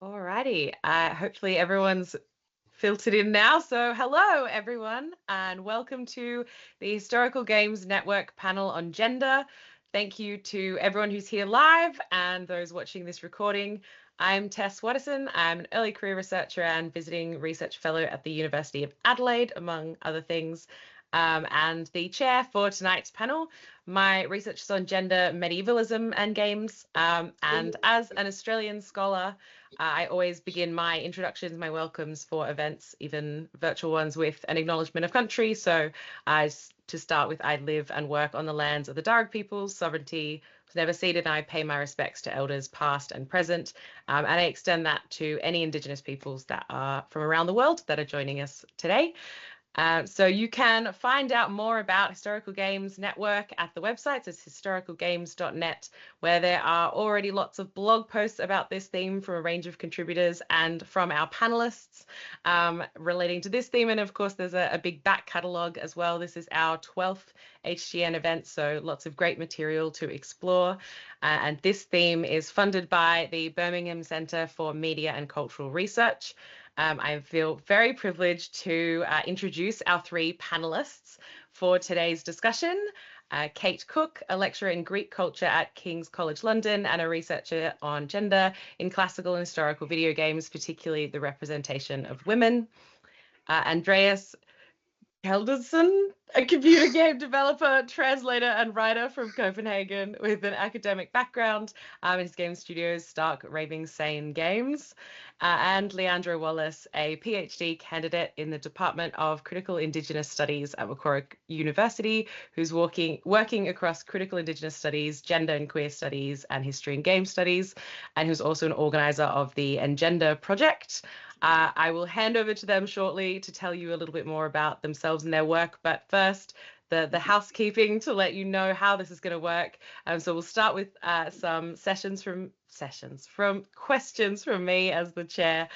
Alrighty, hopefully everyone's filtered in now. So hello everyone and welcome to the Historical Games Network panel on gender. Thank you to everyone who's here live and those watching this recording. I'm Tess Watterson. I'm an early career researcher and visiting research fellow at the University of Adelaide, among other things, and the chair for tonight's panel. My research is on gender, medievalism and games, and as an Australian scholar, I always begin my introductions, my welcomes for events, even virtual ones, with an acknowledgement of country. So to start with, I live and work on the lands of the Darug peoples. Sovereignty was never ceded, and I pay my respects to elders past and present. And I extend that to any Indigenous peoples that are from around the world that are joining us today. So you can find out more about Historical Games Network at the website. It's historicalgames.net, where there are already lots of blog posts about this theme from a range of contributors and from our panelists relating to this theme. And of course, there's a big back catalogue as well. This is our 12th HGN event, so lots of great material to explore. And this theme is funded by the Birmingham Centre for Media and Cultural Research. I feel very privileged to introduce our three panelists for today's discussion. Kate Cook, a lecturer in Greek culture at King's College London and a researcher on gender in classical and historical video games, particularly the representation of women. Andreas Kjeldsen, a computer game developer, translator, and writer from Copenhagen with an academic background in his game studios, Stark Raving Sane Games. And Leandro Wallace, a PhD candidate in the Department of Critical Indigenous Studies at Macquarie University, who's working across critical Indigenous studies, gender and queer studies, and history and game studies, and who's also an organizer of the Engender Project. I will hand over to them shortly to tell you a little bit more about themselves and their work. But first, the housekeeping to let you know how this is going to work. So we'll start with some questions from me as the chair,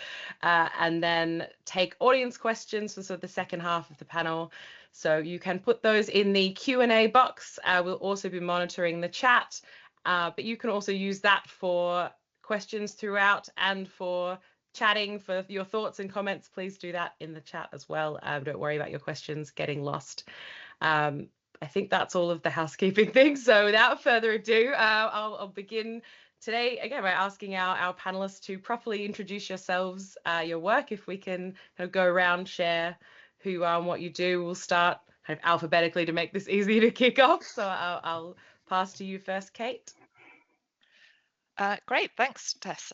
and then take audience questions for sort of the second half of the panel. So you can put those in the Q&A box. We'll also be monitoring the chat, but you can also use that for questions throughout and for chatting for your thoughts and comments. Please do that in the chat as well. Don't worry about your questions getting lost. I think that's all of the housekeeping things. So without further ado, I'll begin today again by asking our panelists to properly introduce yourselves, your work. If we can kind of go around, share who you are and what you do. We'll start kind of alphabetically to make this easy to kick off. So I'll pass to you first, Kate. Great, thanks, Tess.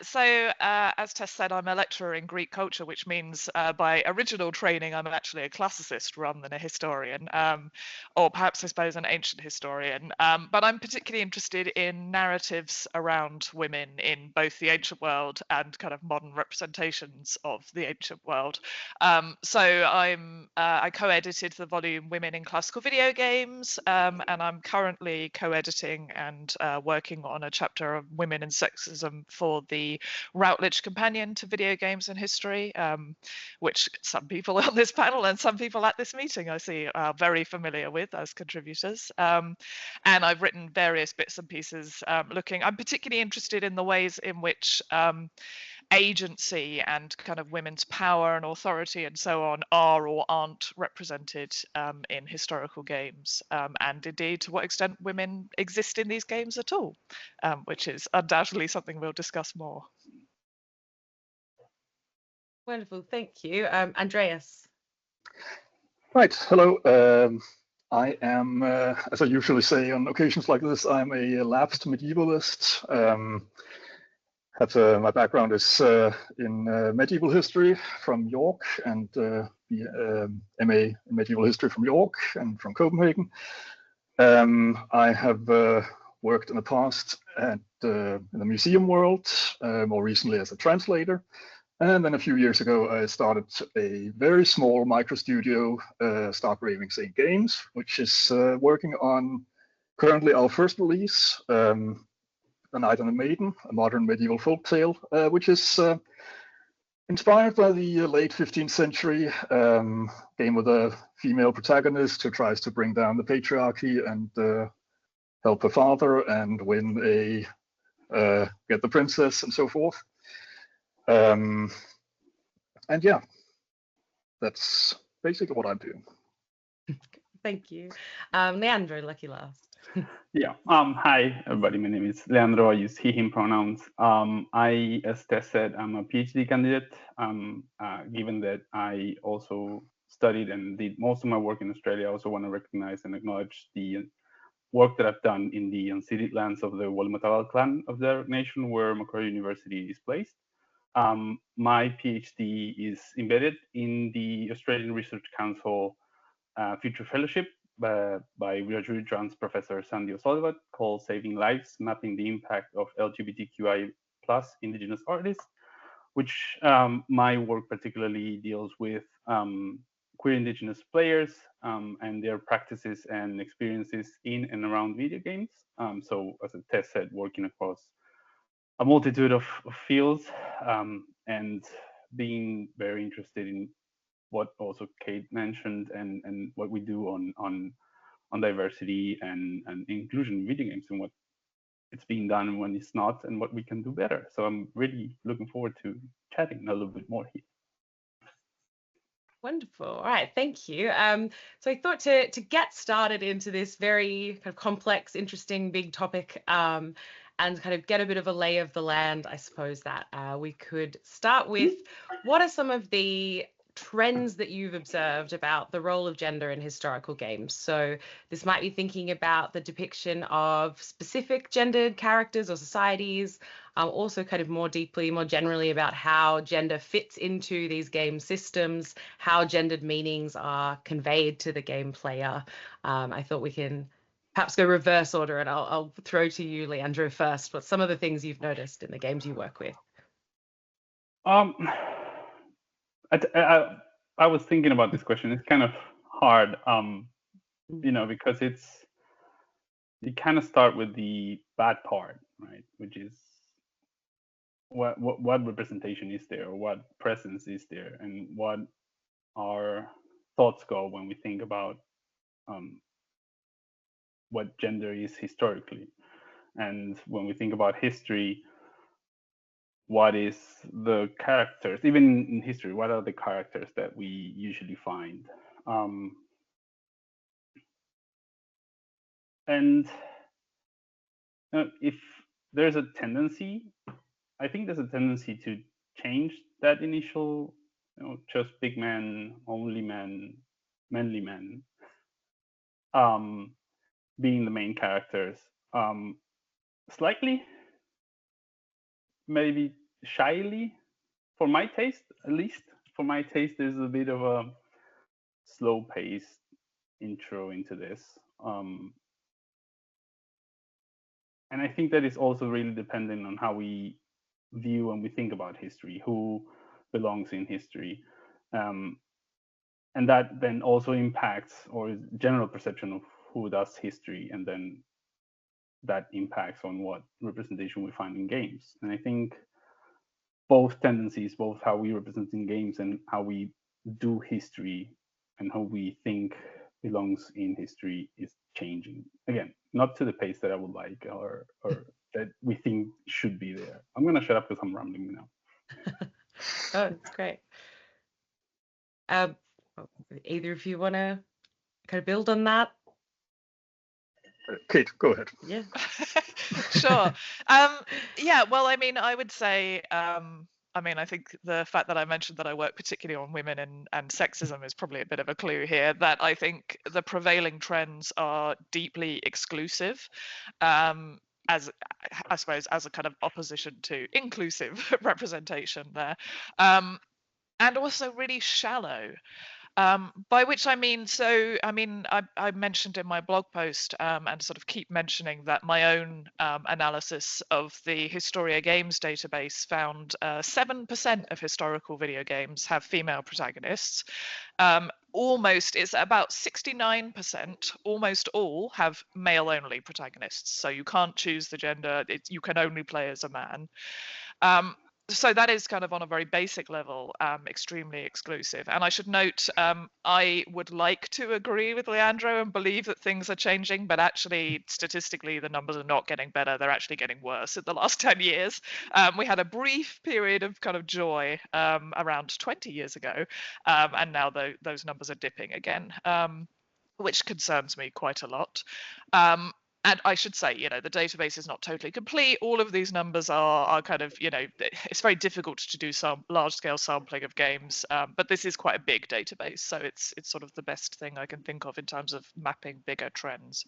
So as Tess said, I'm a lecturer in Greek culture, which means by original training, I'm actually a classicist rather than a historian, or perhaps I suppose an ancient historian. But I'm particularly interested in narratives around women in both the ancient world and kind of modern representations of the ancient world. I co-edited the volume Women in Classical Video Games, and I'm currently co-editing and working on a chapter of Women and Sexism for the Routledge Companion to Video Games and History, which some people on this panel and some people at this meeting I see are very familiar with as contributors. And I've written various bits and pieces I'm particularly interested in the ways in which agency and kind of women's power and authority and so on are or aren't represented in historical games, and indeed to what extent women exist in these games at all, which is undoubtedly something we'll discuss more. Wonderful, thank you. Andreas. Right, hello. I am, as I usually say on occasions like this, I'm a lapsed medievalist. My background is in medieval history from York and MA in medieval history from York and from Copenhagen. I have worked in the past in the museum world, more recently as a translator. And then a few years ago, I started a very small micro studio, Stark Raving Sane Games, which is working on currently our first release, The Knight and the Maiden, a modern medieval folktale, which is inspired by the late 15th century game with a female protagonist who tries to bring down the patriarchy and help her father and win get the princess and so forth. And yeah, that's basically what I'm doing. Thank you. Leandro, lucky last. Yeah. Hi, everybody. My name is Leandro. I use he, him pronouns. I, as Tess said, I'm a PhD candidate. Given that I also studied and did most of my work in Australia, I also want to recognize and acknowledge the work that I've done in the unceded lands of the Wallumattagal clan of the nation where Macquarie University is placed. My PhD is embedded in the Australian Research Council Future Fellowship by Wiradjuri Trans Professor Sandy O'Sullivan called Saving Lives, Mapping the Impact of LGBTQI plus Indigenous Artists, which my work particularly deals with queer Indigenous players and their practices and experiences in and around video games. So as Tess said, working across a multitude of fields and being very interested in what also Kate mentioned and what we do on diversity and inclusion in video games and what it's being done and when it's not and what we can do better. So I'm really looking forward to chatting a little bit more here. Wonderful. All right, thank you. So I thought to get started into this very kind of complex, interesting, big topic, and kind of get a bit of a lay of the land, I suppose that we could start with what are some of the trends that you've observed about the role of gender in historical games. So this might be thinking about the depiction of specific gendered characters or societies, also kind of more deeply, more generally about how gender fits into these game systems, how gendered meanings are conveyed to the game player. I thought we can perhaps go reverse order, and I'll throw to you, Leandro, first. What's some of the things you've noticed in the games you work with? I was thinking about this question. It's kind of hard, because you kind of start with the bad part, right? Which is what representation is there, or what presence is there, and what our thoughts go when we think about what gender is historically, and when we think about history, what is the characters, even in history, what are the characters that we usually find? And if there's a tendency, I think there's a tendency to change that initial, just big men, only men, manly men, being the main characters, slightly, maybe shyly, for my taste, at least. For my taste, there's a bit of a slow-paced intro into this. And I think that is also really dependent on how we view and we think about history, who belongs in history. And that then also impacts or general perception of who does history, and then that impacts on what representation we find in games. And I think both tendencies, both how we represent in games and how we do history and how we think belongs in history is changing. Again, not to the pace that I would like or that we think should be there. I'm going to shut up because I'm rambling now. Oh, that's great. Either of you want to kind of build on that? Kate, go ahead. Yeah. Sure. Yeah, well, I mean, I would say, I think the fact that I mentioned that I work particularly on women and sexism is probably a bit of a clue here, that I think the prevailing trends are deeply exclusive, as I suppose as a kind of opposition to inclusive representation there, and also really shallow. By which I mean, I mentioned in my blog post and sort of keep mentioning that my own analysis of the Historia Games database found 7% of historical video games have female protagonists. It's about 69%, almost all have male-only protagonists. So you can't choose the gender, you can only play as a man. so that is kind of on a very basic level, extremely exclusive. And I should note, I would like to agree with Leandro and believe that things are changing, but actually, statistically, the numbers are not getting better. They're actually getting worse in the last 10 years. We had a brief period of kind of joy around 20 years ago, and now those numbers are dipping again, which concerns me quite a lot. And I should say, the database is not totally complete. All of these numbers are kind of, it's very difficult to do some large-scale sampling of games, but this is quite a big database, so it's sort of the best thing I can think of in terms of mapping bigger trends.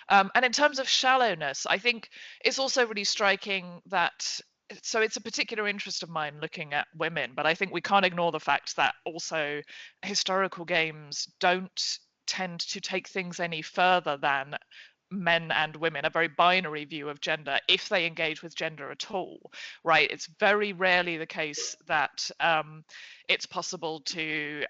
And in terms of shallowness, I think it's also really striking that. So it's a particular interest of mine looking at women, but I think we can't ignore the fact that also historical games don't tend to take things any further than men and women, a very binary view of gender, if they engage with gender at all, right? It's very rarely the case that it's possible to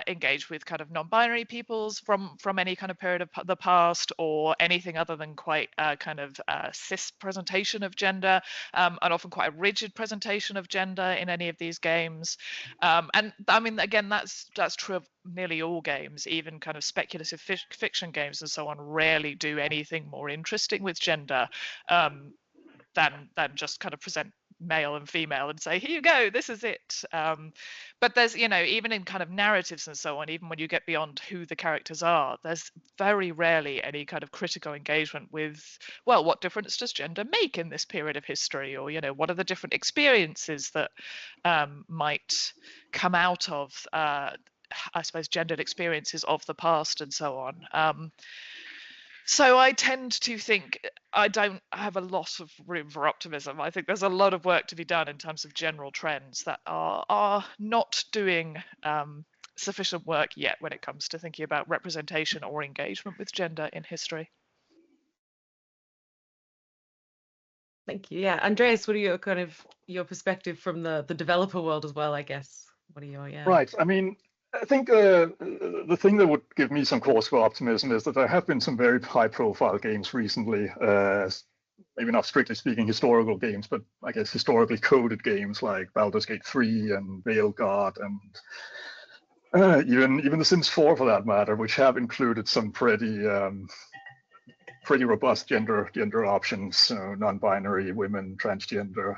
engage with kind of non-binary peoples from any kind of period of the past, or anything other than quite a kind of cis presentation of gender, and often quite a rigid presentation of gender in any of these games. And I mean, again, that's true of nearly all games. Even kind of speculative fiction games and so on rarely do anything more interesting with gender than just kind of present male and female and say, here you go, this is it. But there's, even in kind of narratives and so on, even when you get beyond who the characters are, there's very rarely any kind of critical engagement with, well, what difference does gender make in this period of history? Or, what are the different experiences that might come out of I suppose gendered experiences of the past and so on. So I tend to think I don't have a lot of room for optimism. I think there's a lot of work to be done in terms of general trends that are not doing sufficient work yet when it comes to thinking about representation or engagement with gender in history. Thank you. Yeah, Andreas, what are your perspective from the developer world as well, I guess? What are your Right. I mean, I think the thing that would give me some cause for optimism is that there have been some very high-profile games recently, maybe not strictly speaking historical games, but I guess historically coded games like Baldur's Gate 3 and Veilguard and even The Sims 4 for that matter, which have included some pretty robust gender options, so non-binary, women, transgender.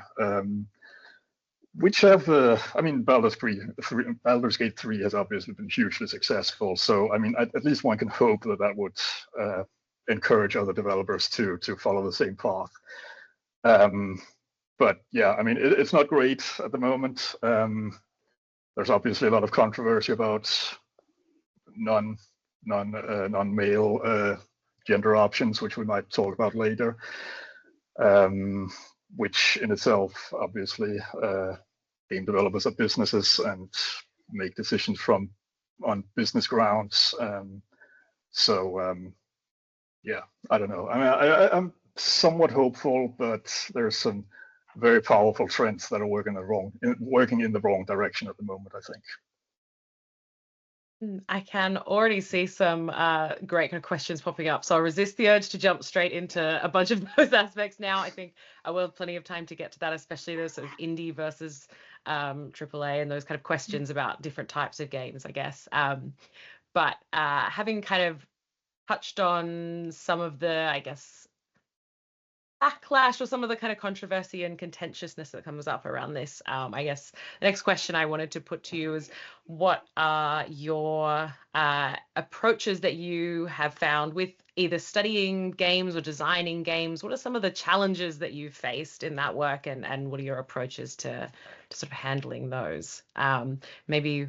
Which have, I mean, Baldur's Gate 3 has obviously been hugely successful. So, I mean, at least one can hope that would encourage other developers to follow the same path. But yeah, I mean, it's not great at the moment. There's obviously a lot of controversy about non-male gender options, which we might talk about later. Which in itself, obviously, game developers are businesses and make decisions on business grounds. Yeah, I don't know. I mean, I'm somewhat hopeful, but there's some very powerful trends that are working in the wrong direction at the moment, I think. I can already see some great kind of questions popping up, so I'll resist the urge to jump straight into a bunch of those aspects now. I think I will have plenty of time to get to that, especially those sort of indie versus AAA and those kind of questions about different types of games, I guess. But having kind of touched on some of the, I guess, backlash or some of the kind of controversy and contentiousness that comes up around this, I guess the next question I wanted to put to you is, what are your approaches that you have found with either studying games or designing games? What are some of the challenges that you've faced in that work, and what are your approaches to sort of handling those? Maybe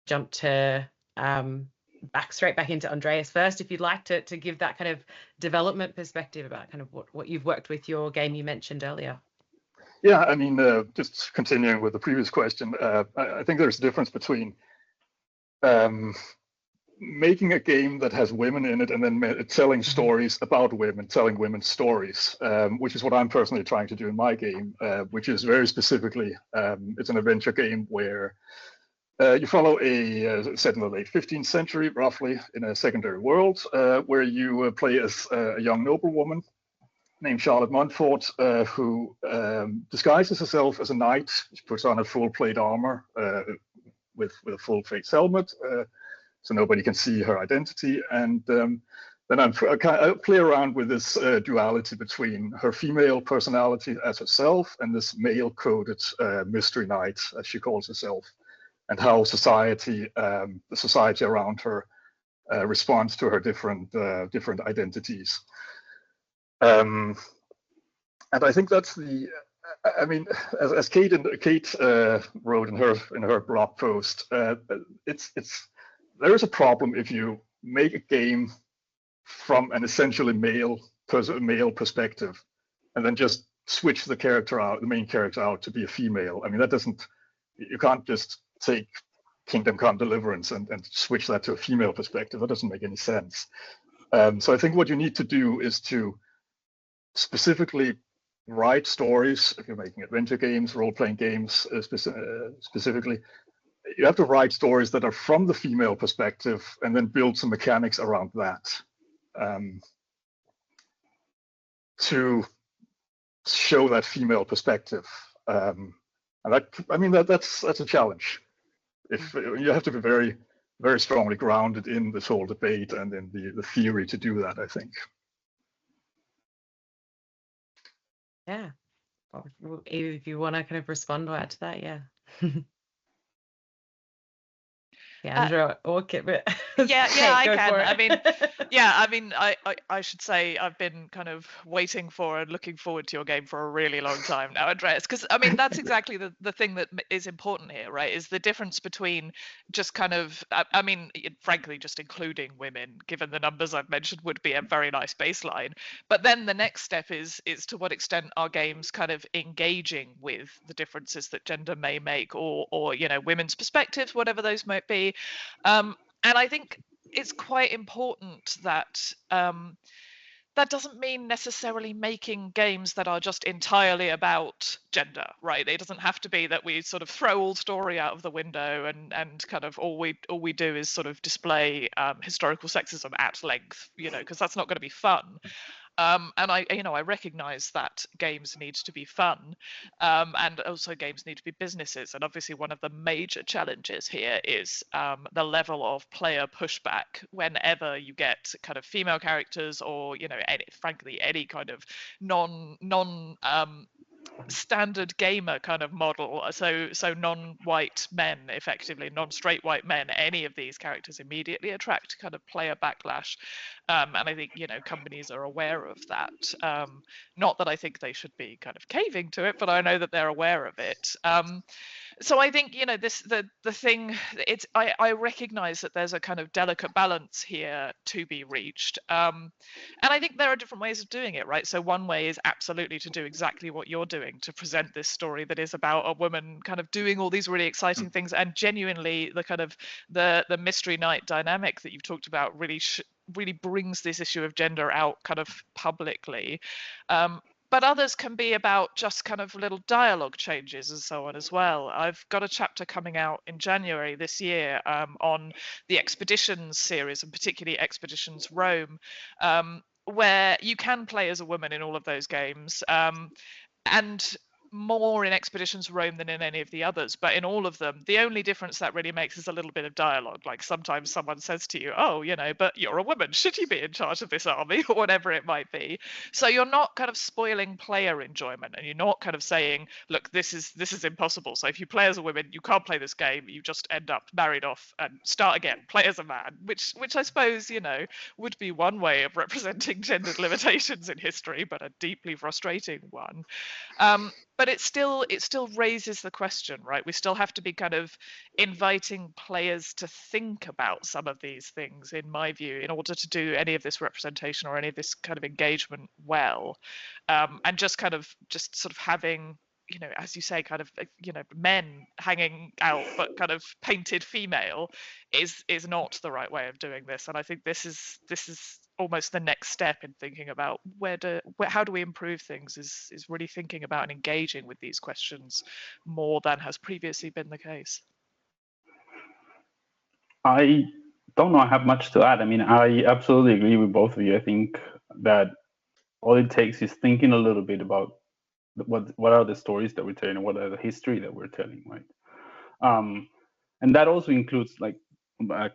jump to straight back into Andreas first, if you'd like to give that kind of development perspective about kind of what you've worked with your game you mentioned earlier. Yeah, I mean, just continuing with the previous question, I think there's a difference between making a game that has women in it and then telling stories about women, telling women's stories, which is what I'm personally trying to do in my game, which is very specifically, it's an adventure game where you follow set in the late 15th century, roughly, in a secondary world, where you play as a young noblewoman named Charlotte Montfort, who disguises herself as a knight. She puts on a full plate armor with a full face helmet, so nobody can see her identity. And then I play around with this duality between her female personality as herself and this male-coded mystery knight, as she calls herself, and how society, the society around her, responds to her different identities. And I think that's the. I mean, as Kate wrote in her blog post, there is a problem if you make a game from an essentially male perspective, and then just switch the main character out to be a female. I mean, that doesn't. You can't just take Kingdom Come Deliverance and switch that to a female perspective. That doesn't make any sense. So I think what you need to do is to specifically write stories. If you're making adventure games, role-playing games specifically, you have to write stories that are from the female perspective and then build some mechanics around that to show that female perspective. And that's a challenge. If you have to be very, very strongly grounded in this whole debate and in the theory to do that, I think. Yeah. If you want to kind of respond or add to that, yeah. Yeah, Andrea, okay, but yeah, I can. I mean, I should say I've been kind of waiting for and looking forward to your game for a really long time now, Andreas, because I mean that's exactly the thing that is important here, right? Is the difference between just kind of, I mean, frankly, just including women, given the numbers I've mentioned, would be a very nice baseline. But then the next step is to what extent are games kind of engaging with the differences that gender may make, or women's perspectives, whatever those might be. And I think it's quite important that that doesn't mean necessarily making games that are just entirely about gender, right? It doesn't have to be that we sort of throw all story out of the window and kind of all we do is sort of display historical sexism at length, because that's not going to be fun. And I recognize that games need to be fun, and also games need to be businesses. And obviously one of the major challenges here is the level of player pushback whenever you get kind of female characters or, frankly, any kind of non standard gamer kind of model, so non-white men, effectively non-straight white men. Any of these characters immediately attract kind of player backlash, and I think companies are aware of that. Not that I think they should be kind of caving to it, but I know that they're aware of it. So I think the thing, I recognize that there's a kind of delicate balance here to be reached, and I think there are different ways of doing it, right? So one way is absolutely to do exactly what you're doing, to present this story that is about a woman kind of doing all these really exciting things, and genuinely the kind of the mystery knight dynamic that you've talked about really brings this issue of gender out kind of publicly. But others can be about just kind of little dialogue changes and so on as well. I've got a chapter coming out in January this year on the Expeditions series, and particularly Expeditions Rome, where you can play as a woman in all of those games, and more in Expeditions Rome than in any of the others. But in all of them, the only difference that really makes is a little bit of dialogue. Like sometimes someone says to you, oh, but you're a woman, should you be in charge of this army, or whatever it might be. So you're not kind of spoiling player enjoyment, and you're not kind of saying, look, this is impossible. So if you play as a woman, you can't play this game. You just end up married off and start again, play as a man, which I suppose, would be one way of representing gendered limitations in history, but a deeply frustrating one. But it still raises the question, right? We still have to be kind of inviting players to think about some of these things, in my view, in order to do any of this representation or any of this kind of engagement well. And just sort of having, as you say, kind of, men hanging out but kind of painted female is not the right way of doing this. And I think this is almost the next step in thinking about how do we improve things, is really thinking about and engaging with these questions more than has previously been the case. I don't know I have much to add. I mean, I absolutely agree with both of you. I think that all it takes is thinking a little bit about what are the stories that we're telling, what are the history that we're telling, right? And that also includes, like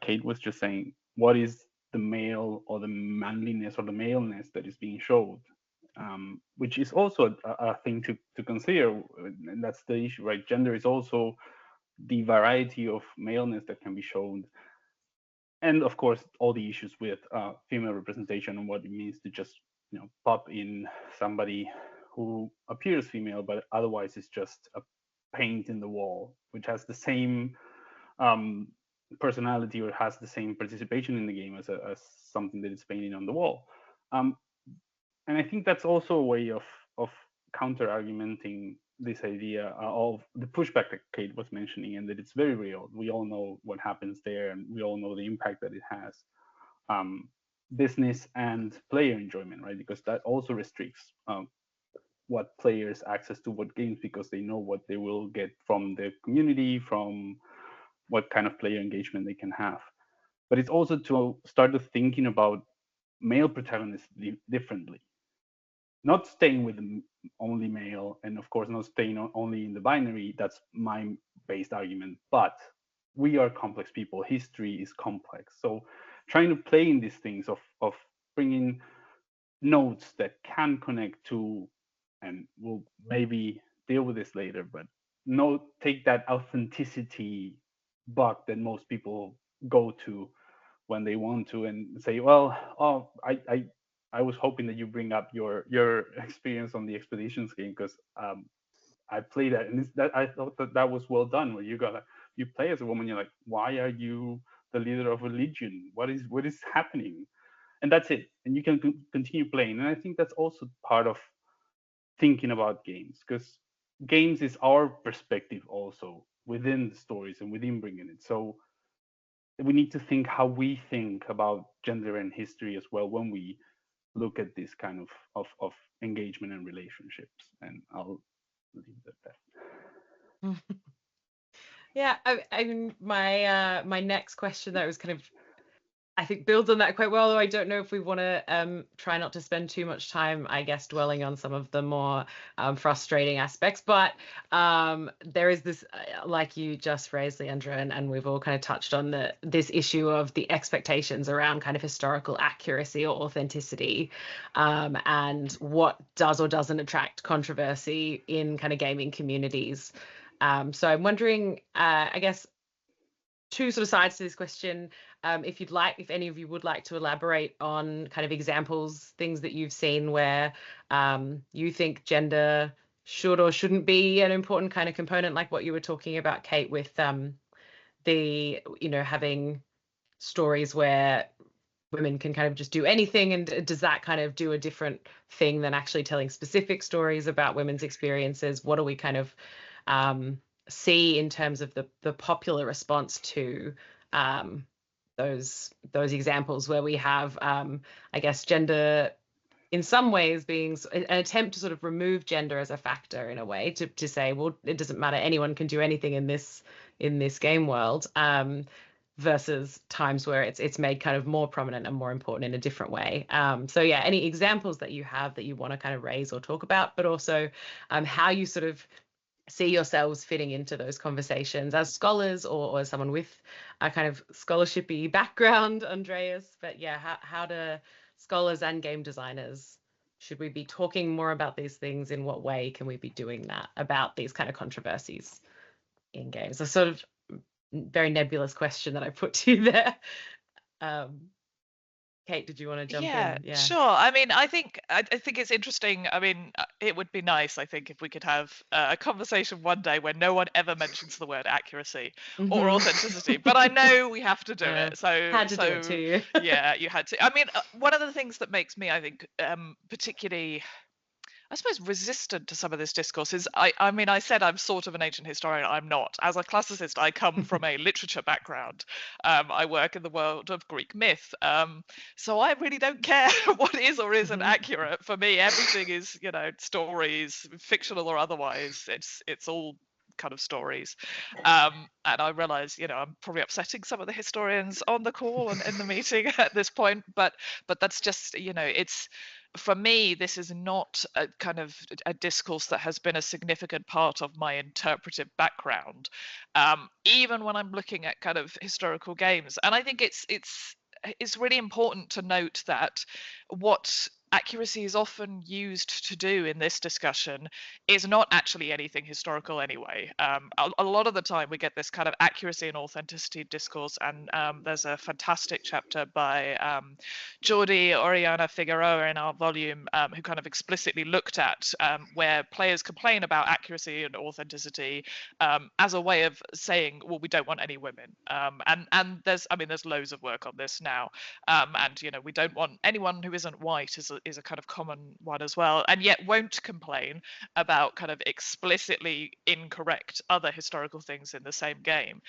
Kate was just saying, what is the male or the manliness or the maleness that is being showed, which is also a thing to consider, and that's the issue, right? Gender is also the variety of maleness that can be shown, and of course all the issues with female representation and what it means to just pop in somebody who appears female but otherwise is just a paint in the wall, which has the same um, personality or has the same participation in the game as something that is painted on the wall. Um, and I think that's also a way of counter argumenting this idea of the pushback that Kate was mentioning, and that it's very real. We all know what happens there, and we all know the impact that it has, business and player enjoyment, right? Because that also restricts what players access to what games, because they know what they will get from the community, from what kind of player engagement they can have. But it's also to start to thinking about male protagonists differently, not staying with only male, and of course not staying only in the binary. That's my based argument. But we are complex people. History is complex. So trying to play in these things of bringing nodes that can connect to, and we'll maybe deal with this later, but take that authenticity bug that most people go to when they want to and say, well, oh, I was hoping that you bring up your experience on the expeditions game, because I played that, and I thought that was well done. Where you play as a woman, you're like, why are you the leader of a legion? What is happening? And that's it. And you can continue playing. And I think that's also part of thinking about games, because games is our perspective also within the stories and within bringing it. So we need to think how we think about gender and history as well when we look at this kind of engagement and relationships. And I'll leave it at that. Yeah, I mean, my next question that was kind of, I think, builds on that quite well, though I don't know if we want to try not to spend too much time, I guess, dwelling on some of the more frustrating aspects. But there is this, like you just raised, Leandro, and we've all kind of touched on this issue of the expectations around kind of historical accuracy or authenticity, and what does or doesn't attract controversy in kind of gaming communities. So I'm wondering, I guess, two sort of sides to this question. If any of you would like to elaborate on kind of examples, things that you've seen where you think gender should or shouldn't be an important kind of component, like what you were talking about, Kate, with having stories where women can kind of just do anything, and does that kind of do a different thing than actually telling specific stories about women's experiences? What do we kind of see in terms of the popular response to those examples where we have, I guess, gender in some ways being an attempt to sort of remove gender as a factor in a way, to say, well, it doesn't matter, anyone can do anything in this game world, versus times where it's made kind of more prominent and more important in a different way. So yeah, any examples that you have that you want to kind of raise or talk about, but also how you sort of see yourselves fitting into those conversations as scholars, or as someone with a kind of scholarshipy background, Andreas. But yeah, how do scholars and game designers, should we be talking more about these things? In what way can we be doing that about these kind of controversies in games? A sort of very nebulous question that I put to you there. Kate, did you want to jump in? Yeah, sure. I mean, I think it's interesting. I mean, it would be nice, I think, if we could have a conversation one day where no one ever mentions the word accuracy or authenticity. But I know we have to do it. So had to do it to you. Yeah, you had to. I mean, one of the things that makes me, I think, particularly, I suppose, resistant to some of this discourse is, I mean, I said I'm sort of an ancient historian. I'm not. As a classicist, I come from a literature background. I work in the world of Greek myth. So I really don't care what is or isn't accurate. For me, everything is, stories, fictional or otherwise. It's all kind of stories. And I realize, I'm probably upsetting some of the historians on the call and in the meeting at this point, but that's just, for me, this is not a kind of a discourse that has been a significant part of my interpretive background, even when I'm looking at kind of historical games. And I think it's really important to note that what accuracy is often used to do in this discussion is not actually anything historical anyway. A lot of the time we get this kind of accuracy and authenticity discourse, and there's a fantastic chapter by Jordi Oriana Figueroa in our volume who kind of explicitly looked at where players complain about accuracy and authenticity as a way of saying, well, we don't want any women. And there's loads of work on this now. And we don't want anyone who isn't white is a kind of common one as well, and yet won't complain about kind of explicitly incorrect other historical things in the same game,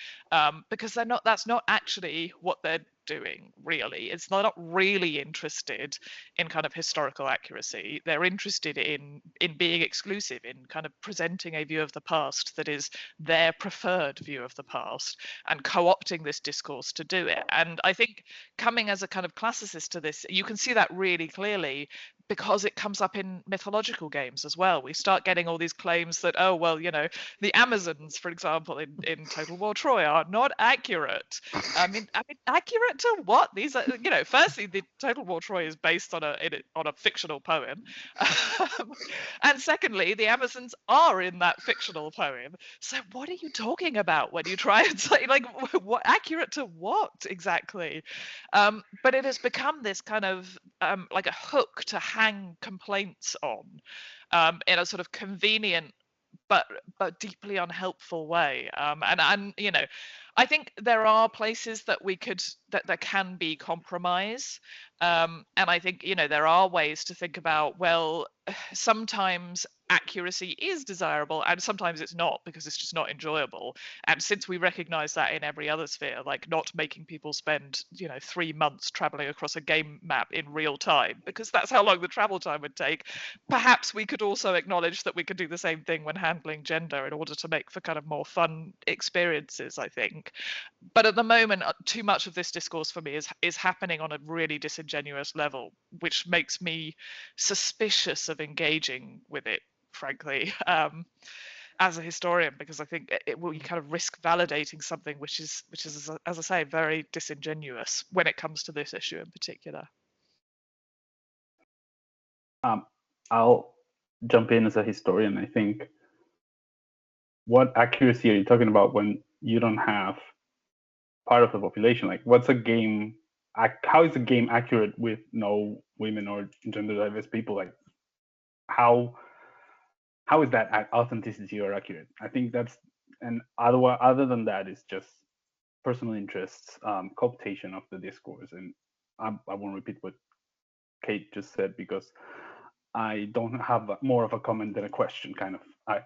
because that's not actually what they're doing, really. They're not really interested in kind of historical accuracy. They're interested in being exclusive, in kind of presenting a view of the past that is their preferred view of the past, and co-opting this discourse to do it. And I think coming as a kind of classicist to this, you can see that really clearly because it comes up in mythological games as well. We start getting all these claims that, oh, well, the Amazons, for example, in Total War Troy are not accurate. I mean, accurate to what? These are, firstly, the Total War Troy is based on a fictional poem. And secondly, the Amazons are in that fictional poem. So what are you talking about when you try and say, like, what accurate to what exactly? But it has become this kind of like a hook to hang complaints on in a sort of convenient but deeply unhelpful way. And I think there are places that there can be compromise. And I think, there are ways to think about, well, sometimes accuracy is desirable and sometimes it's not, because it's just not enjoyable. And since we recognize that in every other sphere, like not making people spend 3 months traveling across a game map in real time, because that's how long the travel time would take, perhaps we could also acknowledge that we could do the same thing when handling gender in order to make for kind of more fun experiences, I think. But at the moment, too much of this discourse for me is happening on a really disingenuous level, which makes me suspicious of engaging with it, frankly, as a historian, because I think it will kind of risk validating something which is, as I say, very disingenuous when it comes to this issue in particular. I'll jump in as a historian. I think, what accuracy are you talking about when you don't have part of the population? Like, what's a game? How is a game accurate with no women or gender diverse people? Like, how is that authenticity or accurate? I think that's, and other than that, is just personal interests, cooptation of the discourse. And I won't repeat what Kate just said, because I don't have more of a comment than a question kind of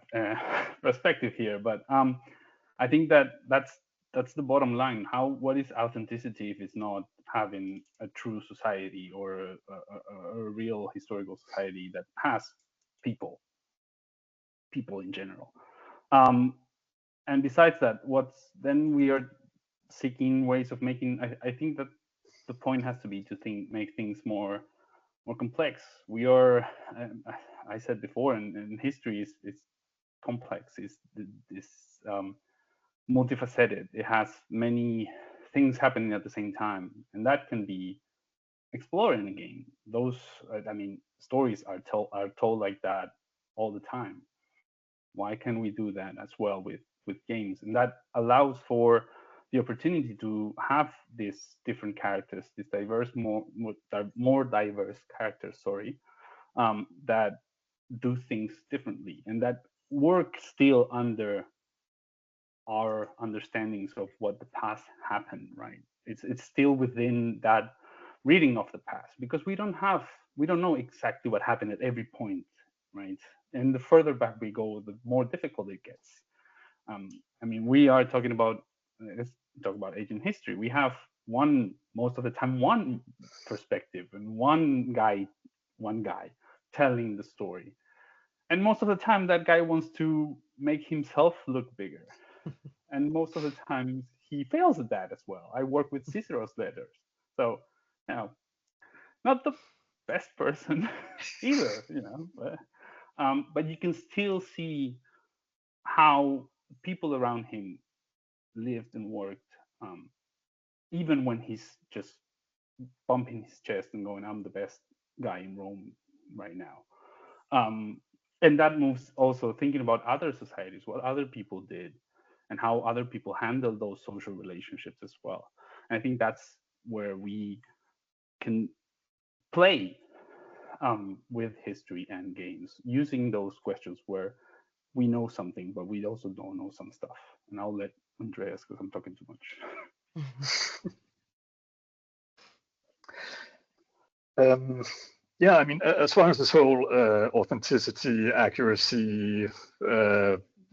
perspective here. But I think that's the bottom line. What is authenticity if it's not having a true society or a real historical society that has people in general? And besides that, then we are seeking ways of making. I think that the point has to be to make things more complex. We are, I said before, and history is complex. It's multifaceted. It has many things happening at the same time, and that can be explored in a game. Those, stories are told like that all the time. Why can we do that as well with games? And that allows for the opportunity to have these different characters, these more diverse characters, that do things differently and that work still under our understandings of what the past happened, right? It's still within that reading of the past, because we don't know exactly what happened at every point, right? And the further back we go, the more difficult it gets. We are talking about, let's talk about ancient history. We have most of the time one perspective and one guy telling the story, and most of the time that guy wants to make himself look bigger. And most of the time he fails at that as well. I work with Cicero's letters, so not the best person either, but you can still see how people around him lived and worked, even when he's just bumping his chest and going, "I'm the best guy in Rome right now." And that moves also thinking about other societies, what other people did, and how other people handled those social relationships as well. And I think that's where we can play with history and games, using those questions where we know something, but we also don't know some stuff. And I'll let Andreas, because I'm talking too much. Yeah, I mean, as far as this whole authenticity, accuracy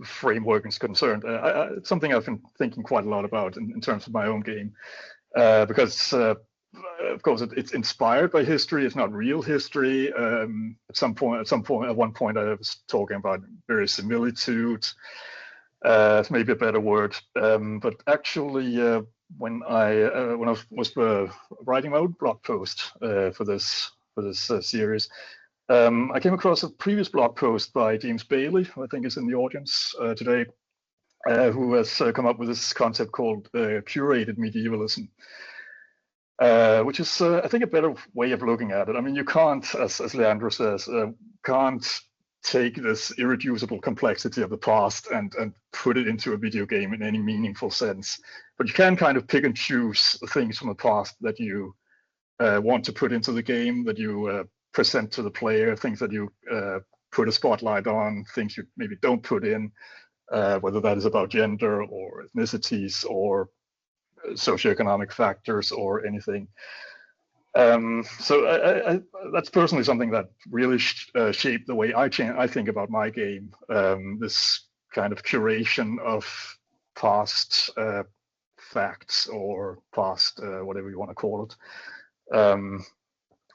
framework is concerned, it's something I've been thinking quite a lot about in terms of my own game, because of course it's inspired by history. It's not real history. At one point, I was talking about verisimilitude. Maybe a better word, but actually, when I was writing my own blog post for this series, I came across a previous blog post by James Bailey, who I think is in the audience today, who has come up with this concept called curated medievalism, which is, I think, a better way of looking at it. I mean, you can't, as Leandro says, can't take this irreducible complexity of the past and put it into a video game in any meaningful sense. But you can kind of pick and choose things from the past that you want to put into the game, that you present to the player, things that you put a spotlight on, things you maybe don't put in, whether that is about gender or ethnicities or socioeconomic factors or anything. So I, that's personally something that really shaped the way I think about my game. This kind of curation of past facts or past whatever you want to call it.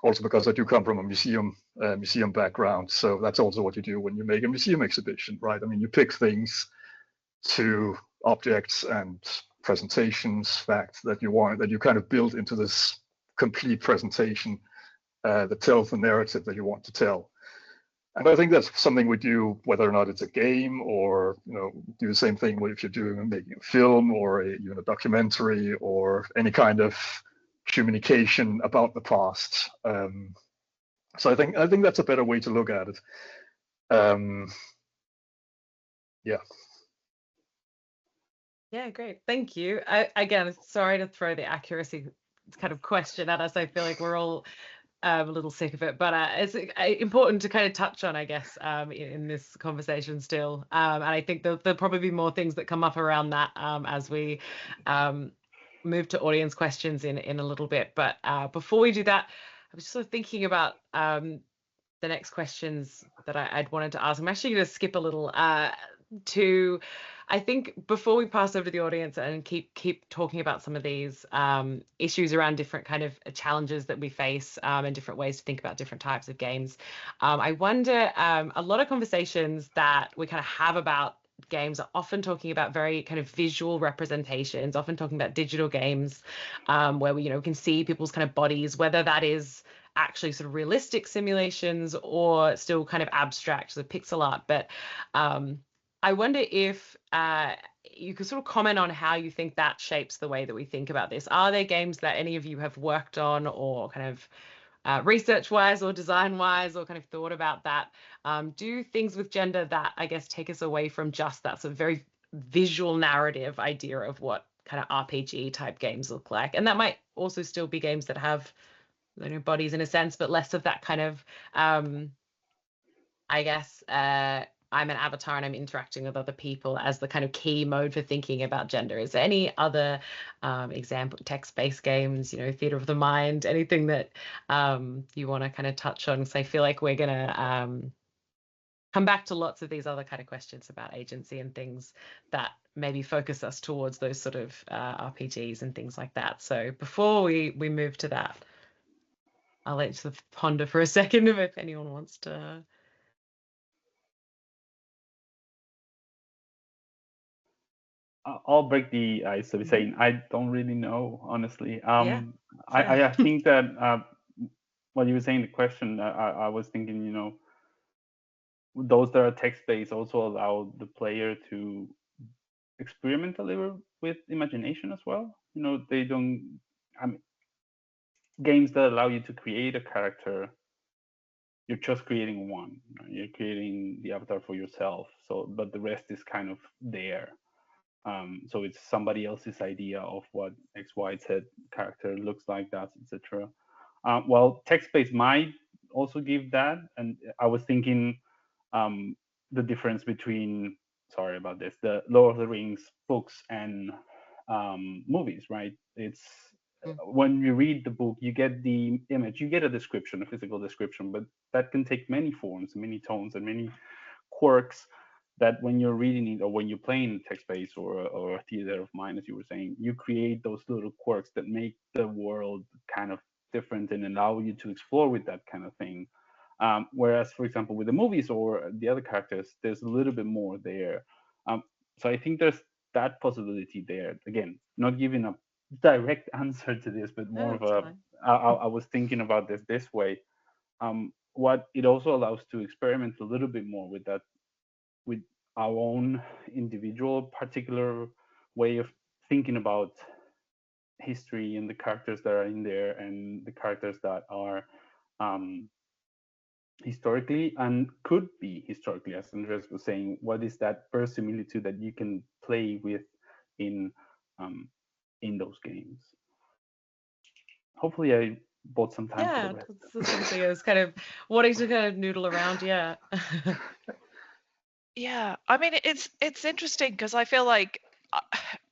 Also because I do come from a museum background, so that's also what you do when you make a museum exhibition, right? I mean, you pick things to objects and presentations, facts that you kind of build into this complete presentation that tells the narrative that you want to tell. And I think that's something we do, whether or not it's a game or do the same thing if you're making a film or even a documentary or any kind of communication about the past. So I think that's a better way to look at it. Yeah. Yeah, great. Thank you. Again, sorry to throw the accuracy kind of question at us. I feel like we're all a little sick of it, but it's important to kind of touch on, I guess, in this conversation still. And I think there'll probably be more things that come up around that as we move to audience questions in a little bit. But before we do that, I was just sort of thinking about the next questions that I'd wanted to ask. I'm actually going to skip a little to, I think, before we pass over to the audience and keep talking about some of these issues around different kind of challenges that we face and different ways to think about different types of games. I wonder, a lot of conversations that we kind of have about games are often talking about very kind of visual representations, often talking about digital games where we can see people's kind of bodies, whether that is actually sort of realistic simulations or still kind of abstract, so pixel art. But I wonder if you could sort of comment on how you think that shapes the way that we think about this. Are there games that any of you have worked on or kind of research-wise or design-wise or kind of thought about that? Do things with gender that, I guess, take us away from just that sort of very visual narrative idea of what kind of RPG type games look like? And that might also still be games that have bodies in a sense, but less of that kind of, I guess, I'm an avatar and I'm interacting with other people as the kind of key mode for thinking about gender. Is there any other example, text-based games, theater of the mind, anything that you want to kind of touch on? Because I feel like we're going to come back to lots of these other kind of questions about agency and things that maybe focus us towards those sort of RPGs and things like that. So before we move to that, I'll let you sort of ponder for a second if anyone wants to. I'll break the ice of saying I don't really know, honestly. Yeah, I think that while you were saying the question, I was thinking, you know, those that are text-based also allow the player to experiment a little with imagination as well. You know, they don't. I mean, games that allow you to create a character, you're just creating one. You're creating the avatar for yourself. So, but the rest is kind of there. So it's somebody else's idea of what X, Y, Z character looks like, that, etc. Well, text-based might also give that, and I was thinking the difference between, sorry about this, the Lord of the Rings books and movies, right? It's when you read the book, you get the image, you get a description, a physical description, but that can take many forms, many tones, and many quirks that when you're reading it or when you're playing text-based or a theater of mind, as you were saying, you create those little quirks that make the world kind of different and allow you to explore with that kind of thing. Whereas, for example, with the movies or the other characters, there's a little bit more there. So I think there's that possibility there. Again, not giving a direct answer to this, but more of a. I was thinking about this way. What it also allows to experiment a little bit more with that, with our own individual particular way of thinking about history and the characters that are in there and the characters that are historically and could be historically, as Andreas was saying. What is that verisimilitude that you can play with in those games? Hopefully, I bought some time for the rest. That's something I was kind of wanting to kind of noodle around. Yeah. Yeah, I mean, it's interesting because I feel like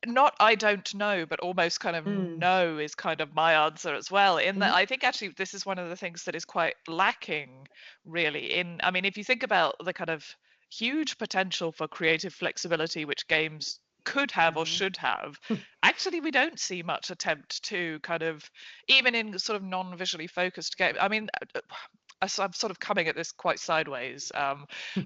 not I don't know, but almost kind of no is kind of my answer as well. In that, I think actually this is one of the things that is quite lacking, really. I mean, if you think about the kind of huge potential for creative flexibility which games could have or should have, actually we don't see much attempt to kind of, even in sort of non-visually focused games. I mean, I'm sort of coming at this quite sideways,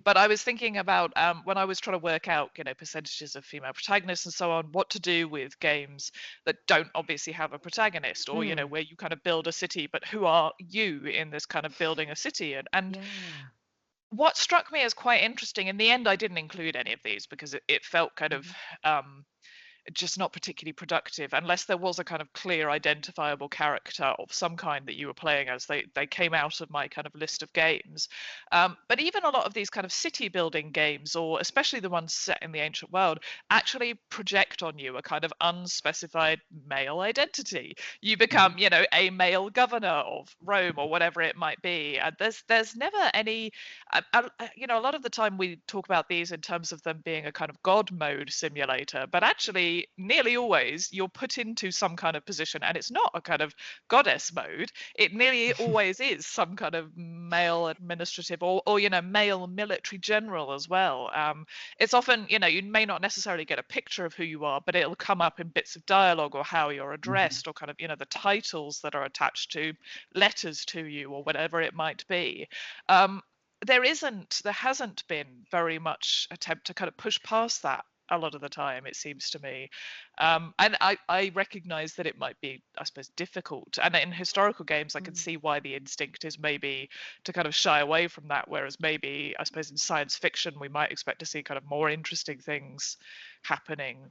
but I was thinking about when I was trying to work out, you know, percentages of female protagonists and so on, what to do with games that don't obviously have a protagonist, or you know, where you kind of build a city, but who are you in this kind of building a city? And what struck me as quite interesting, in the end, I didn't include any of these because it felt kind of just not particularly productive unless there was a kind of clear identifiable character of some kind that you were playing as. They came out of my kind of list of games, but even a lot of these kind of city building games, or especially the ones set in the ancient world, actually project on you a kind of unspecified male identity. You become, you know, a male governor of Rome or whatever it might be, and there's never any you know, a lot of the time we talk about these in terms of them being a kind of god mode simulator, but actually nearly always you're put into some kind of position and it's not a kind of goddess mode. It nearly always is some kind of male administrative or you know, male military general as well. It's often, you know, you may not necessarily get a picture of who you are, but it'll come up in bits of dialogue or how you're addressed or kind of, you know, the titles that are attached to letters to you or whatever it might be. There hasn't been very much attempt to kind of push past that a lot of the time, it seems to me. And I recognize that it might be, I suppose, difficult. And in historical games, I can see why the instinct is maybe to kind of shy away from that. Whereas maybe, I suppose, in science fiction, we might expect to see kind of more interesting things happening.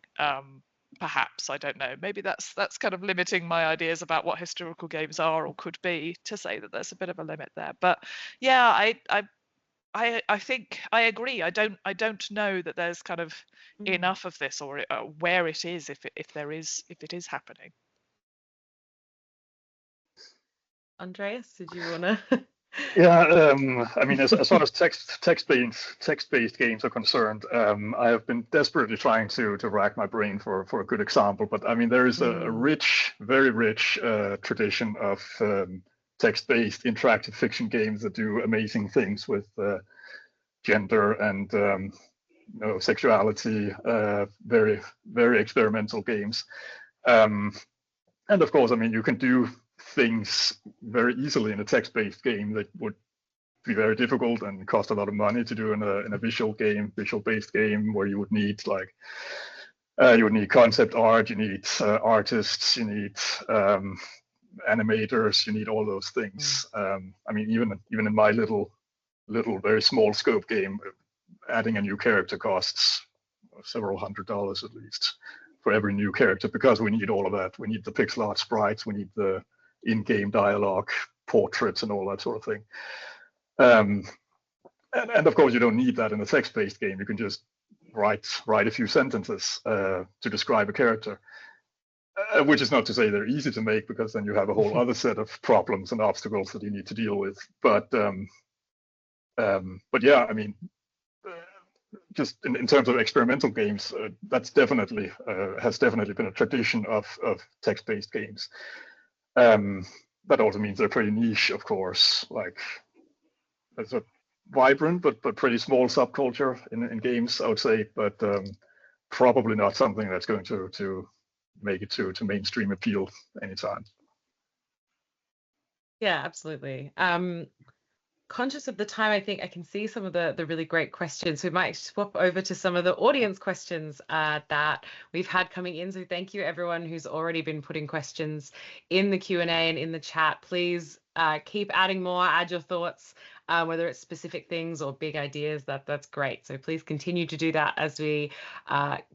Perhaps, I don't know. Maybe that's kind of limiting my ideas about what historical games are or could be, to say that there's a bit of a limit there. But yeah, I think I agree. I don't know that there's kind of enough of this, or where it is, if it is happening. Andreas, did you wanna? Yeah, I mean, as far as text-based games are concerned, I have been desperately trying to rack my brain for a good example. But I mean, there is a rich, very rich tradition of text-based interactive fiction games that do amazing things with gender and you know, sexuality. Very, very experimental games. And of course, I mean, you can do things very easily in a text-based game that would be very difficult and cost a lot of money to do in a visual-based game, where you would need concept art, you need artists, you need animators, you need all those things. I mean, even in my little very small scope game, adding a new character costs several $100s at least for every new character, because we need all of that. We need the pixel art sprites, we need the in-game dialogue, portraits, and all that sort of thing. And of course, you don't need that in a text-based game. You can just write a few sentences to describe a character, which is not to say they're easy to make, because then you have a whole other set of problems and obstacles that you need to deal with. But yeah, I mean, just in terms of experimental games, that's definitely has definitely been a tradition of text-based games. That also means they're pretty niche, of course. Like, there's a vibrant but pretty small subculture in games, I would say, but probably not something that's going to make it to mainstream appeal anytime. Yeah, absolutely. Conscious of the time, I think I can see some of the really great questions. We might swap over to some of the audience questions that we've had coming in. So thank you everyone who's already been putting questions in the Q&A and in the chat. Please keep adding more, add your thoughts, whether it's specific things or big ideas. That's great. So please continue to do that as we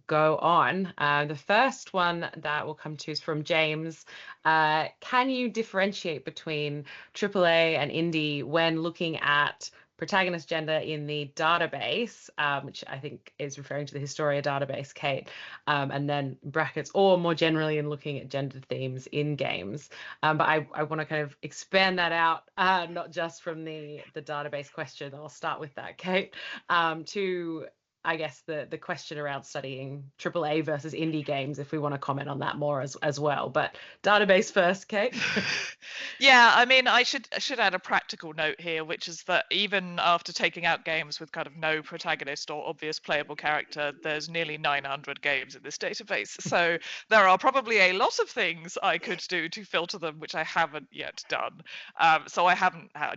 go on. The first one that we'll come to is from James. Can you differentiate between AAA and indie when looking at protagonist gender in the database, which I think is referring to the Historia database, Kate, and then brackets, or more generally in looking at gender themes in games. But I want to kind of expand that out, not just from the database question. I'll start with that, Kate, to I guess the question around studying AAA versus indie games, if we want to comment on that more as well. But database first, Kate. Yeah, I mean, I should add a practical note here, which is that even after taking out games with kind of no protagonist or obvious playable character, there's nearly 900 games in this database. So there are probably a lot of things I could do to filter them, which I haven't yet done. So I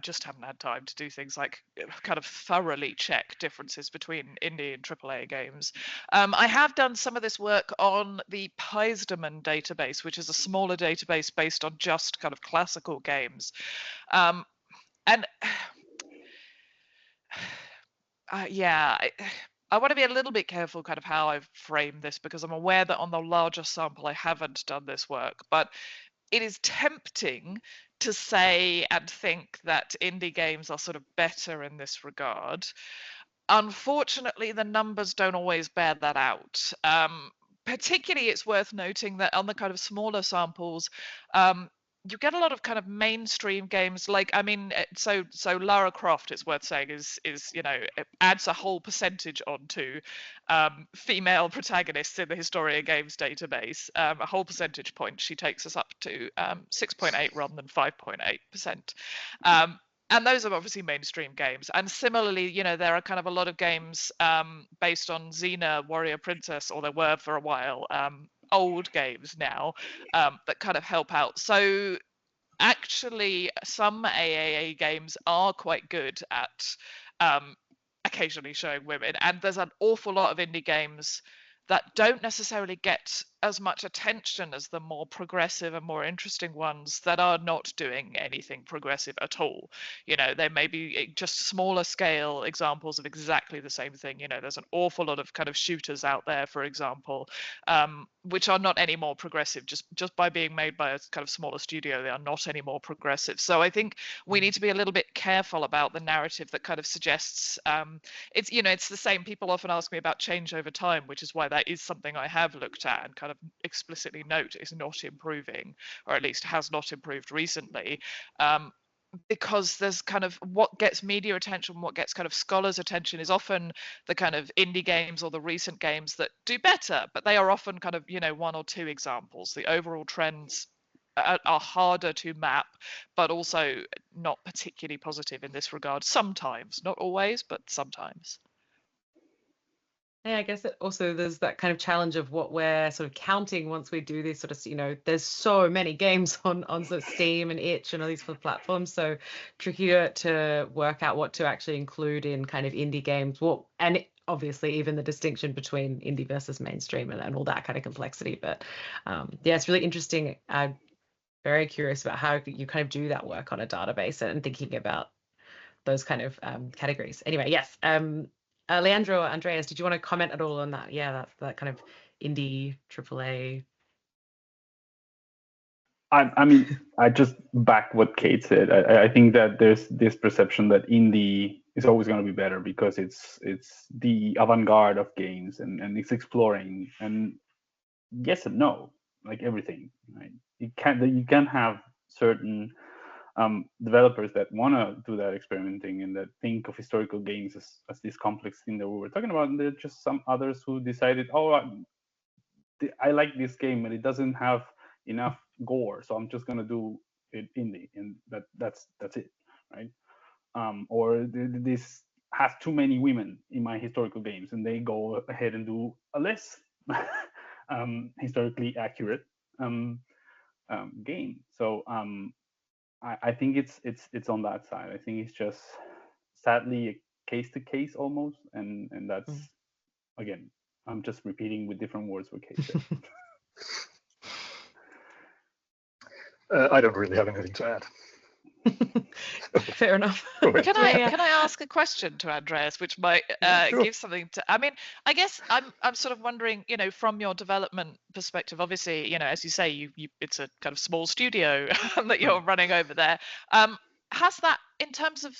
just haven't had time to do things like kind of thoroughly check differences between indie and AAA games. I have done some of this work on the Peisdemann database, which is a smaller database based on just kind of classical games. Yeah, I want to be a little bit careful kind of how I've framed this, because I'm aware that on the larger sample I haven't done this work, but it is tempting to say and think that indie games are sort of better in this regard. Unfortunately, the numbers don't always bear that out. Particularly, it's worth noting that on the kind of smaller samples, you get a lot of kind of mainstream games. Like, I mean, so Lara Croft, it's worth saying, is it adds a whole percentage onto female protagonists in the Historia Games database, a whole percentage point. She takes us up to 6.8 rather than 5.8%. And those are obviously mainstream games. And similarly, there are kind of a lot of games based on Xena, Warrior Princess, or there were for a while, old games now, that kind of help out. So actually, some AAA games are quite good at occasionally showing women. And there's an awful lot of indie games that don't necessarily get as much attention as the more progressive and more interesting ones that are not doing anything progressive at all. They may be just smaller scale examples of exactly the same thing. There's an awful lot of kind of shooters out there, for example, which are not any more progressive. Just by being made by a kind of smaller studio, they are not any more progressive. So I think we need to be a little bit careful about the narrative that kind of suggests it's the same. People often ask me about change over time, which is why that is something I have looked at and kind of explicitly note is not improving, or at least has not improved recently, because there's kind of what gets media attention, what gets kind of scholars' attention is often the kind of indie games or the recent games that do better, but they are often kind of one or two examples. The overall trends are harder to map, but also not particularly positive in this regard. Sometimes, not always, but sometimes. Yeah, I guess there's that kind of challenge of what we're sort of counting once we do this sort of, there's so many games on sort of Steam and Itch and all these platforms, so trickier to work out what to actually include in kind of indie games. Obviously even the distinction between indie versus mainstream and all that kind of complexity. But yeah, it's really interesting. very curious about how you kind of do that work on a database and thinking about those kind of categories. Anyway, yes. Leandro, Andreas, did you want to comment at all on that? Yeah, that kind of indie AAA. I mean, I just back what Kate said. I think that there's this perception that indie is always going to be better because it's the avant-garde of games and it's exploring. And yes and no, like everything. Right? You can have certain developers that want to do that experimenting and that think of historical games as this complex thing that we were talking about. And there are just some others who decided, oh, I like this game and it doesn't have enough gore, so I'm just gonna do it indie, and that's it, right? Or this has too many women in my historical games, and they go ahead and do a less historically accurate game. So I think it's on that side. I think it's just sadly case to case almost, and that's again, I'm just repeating with different words what Kate said. I don't really have anything to add. Fair enough. Can I ask a question to Andreas, which might sure. give something to? I mean, I guess I'm sort of wondering, from your development perspective. Obviously, as you say, you it's a kind of small studio that you're running over there. Has that, in terms of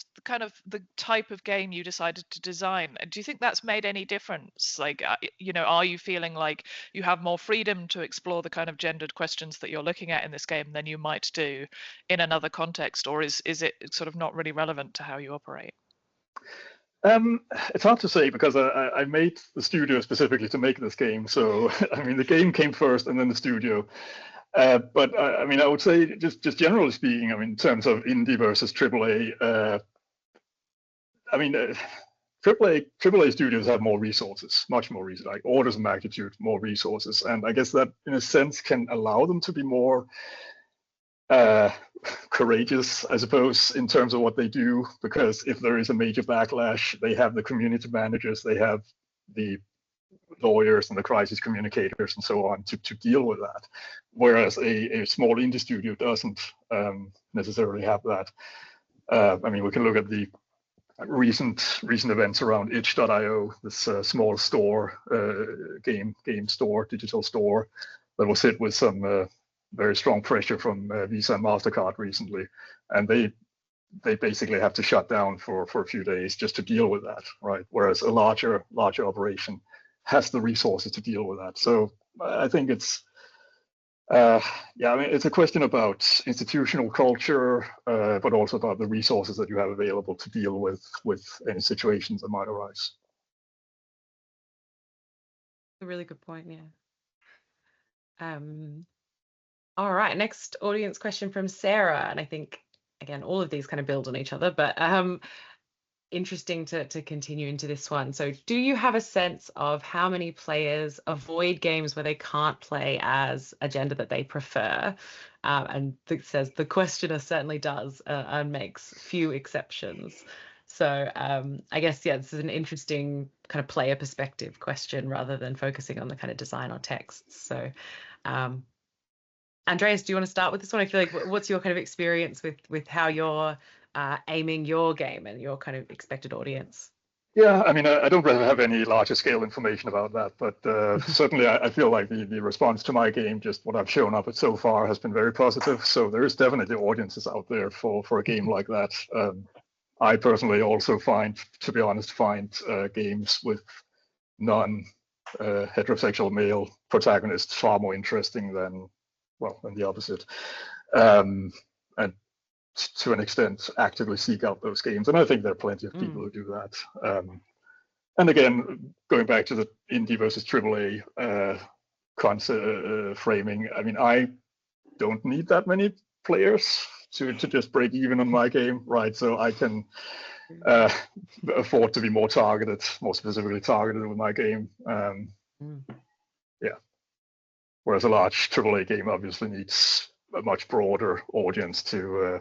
the type of game you decided to design, do you think that's made any difference? Like, are you feeling like you have more freedom to explore the kind of gendered questions that you're looking at in this game than you might do in another context, or is it sort of not really relevant to how you operate? It's hard to say because I made the studio specifically to make this game. So, I mean, the game came first and then the studio. But I mean, I would say just generally speaking, I mean, in terms of indie versus AAA, I mean, AAA studios have more resources, much more resources, like orders of magnitude more resources, and I guess that in a sense can allow them to be more courageous, I suppose, in terms of what they do. Because if there is a major backlash, they have the community managers, they have the lawyers and the crisis communicators and so on to deal with that, whereas a small indie studio doesn't necessarily have that. I mean, we can look at the recent events around itch.io, this small store, game store, digital store that was hit with some very strong pressure from Visa and MasterCard recently, and they basically have to shut down for a few days just to deal with that, right? Whereas a larger operation has the resources to deal with that. So I think it's, I mean, it's a question about institutional culture, but also about the resources that you have available to deal with any situations that might arise. A really good point, yeah. All right, next audience question from Sarah, and I think again all of these kind of build on each other, but interesting to continue into this one. So do you have a sense of how many players avoid games where they can't play as a gender that they prefer? And it says the questioner certainly does and makes few exceptions. So I guess, yeah, this is an interesting kind of player perspective question rather than focusing on the kind of design or text. So Andreas, do you want to start with this one? I feel like, what's your kind of experience with how you're aiming your game and your kind of expected audience? Yeah, I mean, I don't really have any larger scale information about that, but certainly I feel like the response to my game, just what I've shown up at so far, has been very positive. So there is definitely audiences out there for a game like that. I personally also find games with non-heterosexual male protagonists far more interesting than the opposite. And to an extent, actively seek out those games. And I think there are plenty of people who do that. And again, going back to the indie versus AAA framing, I mean, I don't need that many players to just break even on my game, right? So I can afford to be more specifically targeted with my game. Yeah. Whereas a large AAA game obviously needs a much broader audience to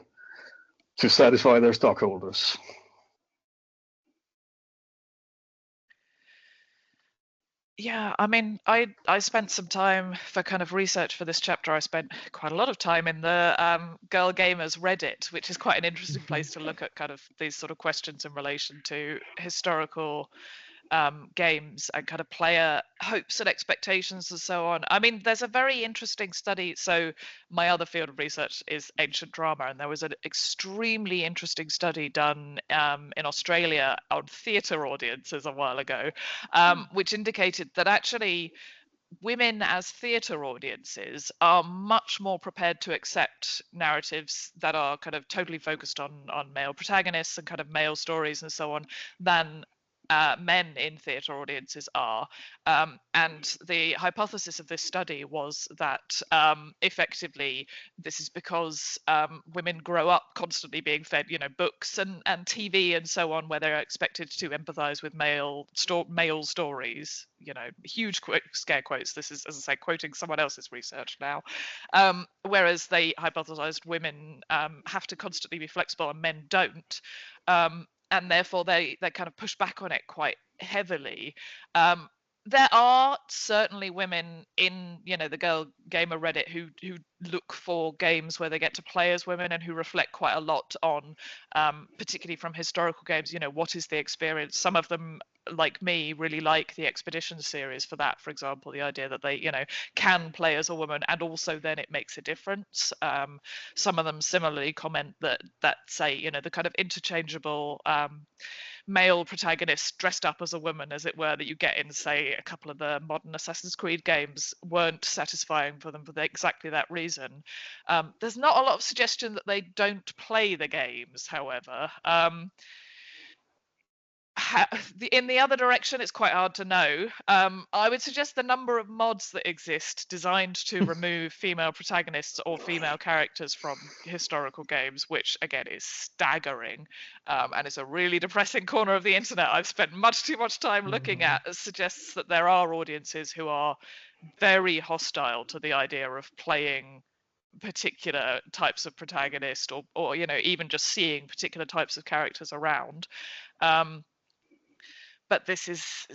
satisfy their stockholders. Yeah, I mean, I spent some time for kind of research for this chapter. I spent quite a lot of time in the Girl Gamers Reddit, which is quite an interesting place to look at kind of these sort of questions in relation to historical games and kind of player hopes and expectations and so on. I mean, there's a very interesting study. So my other field of research is ancient drama, and there was an extremely interesting study done in Australia on theatre audiences a while ago, which indicated that actually women as theatre audiences are much more prepared to accept narratives that are kind of totally focused on male protagonists and kind of male stories and so on than men in theatre audiences are. And the hypothesis of this study was that effectively this is because women grow up constantly being fed, books and TV and so on, where they're expected to empathise with male stories. Huge scare quotes. This is, as I say, quoting someone else's research now. Whereas they hypothesized women have to constantly be flexible and men don't. And therefore they kind of push back on it quite heavily. There are certainly women in the Girl Gamer Reddit who look for games where they get to play as women and who reflect quite a lot on particularly from historical games, what is the experience. Some of them, like me, really like the Expedition series for that, for example, the idea that they can play as a woman and also then it makes a difference. Some of them similarly comment that say the kind of interchangeable male protagonist dressed up as a woman, as it were, that you get in, say, a couple of the modern Assassin's Creed games weren't satisfying for them for exactly that reason. There's not a lot of suggestion that they don't play the games, however. In the other direction, it's quite hard to know. I would suggest the number of mods that exist designed to remove female protagonists or female characters from historical games, which again is staggering, and it's a really depressing corner of the internet I've spent much too much time looking at, suggests that there are audiences who are very hostile to the idea of playing particular types of protagonist or even just seeing particular types of characters around. But this is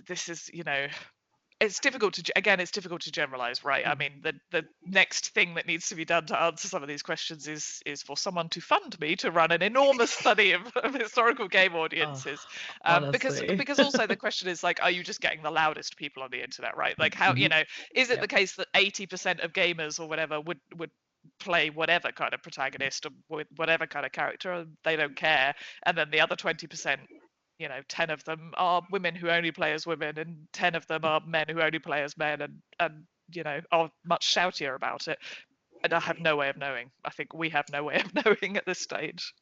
it's difficult to generalize, right? I mean, the next thing that needs to be done to answer some of these questions is for someone to fund me to run an enormous study of historical game audiences. Because also the question is like, are you just getting the loudest people on the internet, right? Like how is it the case that 80% of gamers or whatever would play whatever kind of protagonist or with whatever kind of character, they don't care, and then the other 20%, 10 of them are women who only play as women and 10 of them are men who only play as men and are much shoutier about it. And I have no way of knowing. I think we have no way of knowing at this stage.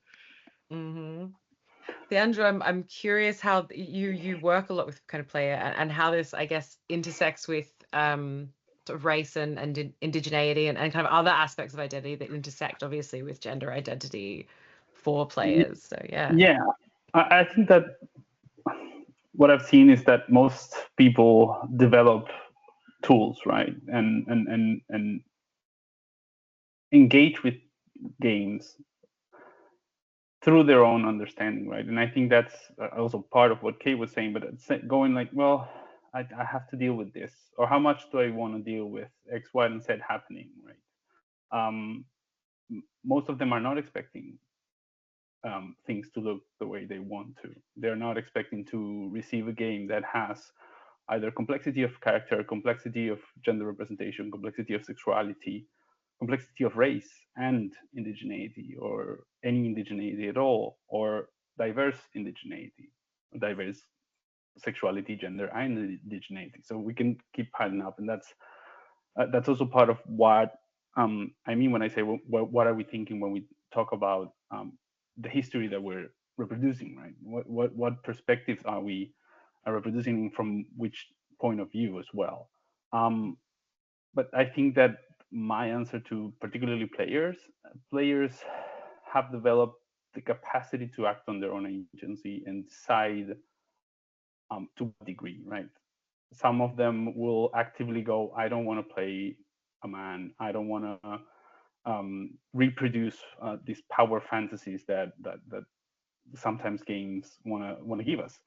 Leandro, I'm curious how you work a lot with kind of player and how this, I guess, intersects with sort of race and indigeneity and kind of other aspects of identity that intersect obviously with gender identity for players. So yeah, I think that what I've seen is that most people develop tools, right, and engage with games through their own understanding, right? And I think that's also part of what Kate was saying, but it's going like, well, I have to deal with this, or how much do I want to deal with X, Y, and Z happening, right? Most of them are not expecting things to look the way they want to. They're not expecting to receive a game that has either complexity of character, complexity of gender representation, complexity of sexuality, complexity of race and indigeneity, or any indigeneity at all, or diverse indigeneity, diverse sexuality, gender, and indigeneity. So we can keep piling up, and that's also part of what I mean when I say what are we thinking when we talk about the history that we're reproducing, right? What perspectives are we reproducing from which point of view as well? But I think that my answer to particularly players have developed the capacity to act on their own agency and decide to what degree, right? Some of them will actively go, I don't want to play a man. I don't want to reproduce these power fantasies that sometimes games want to give us.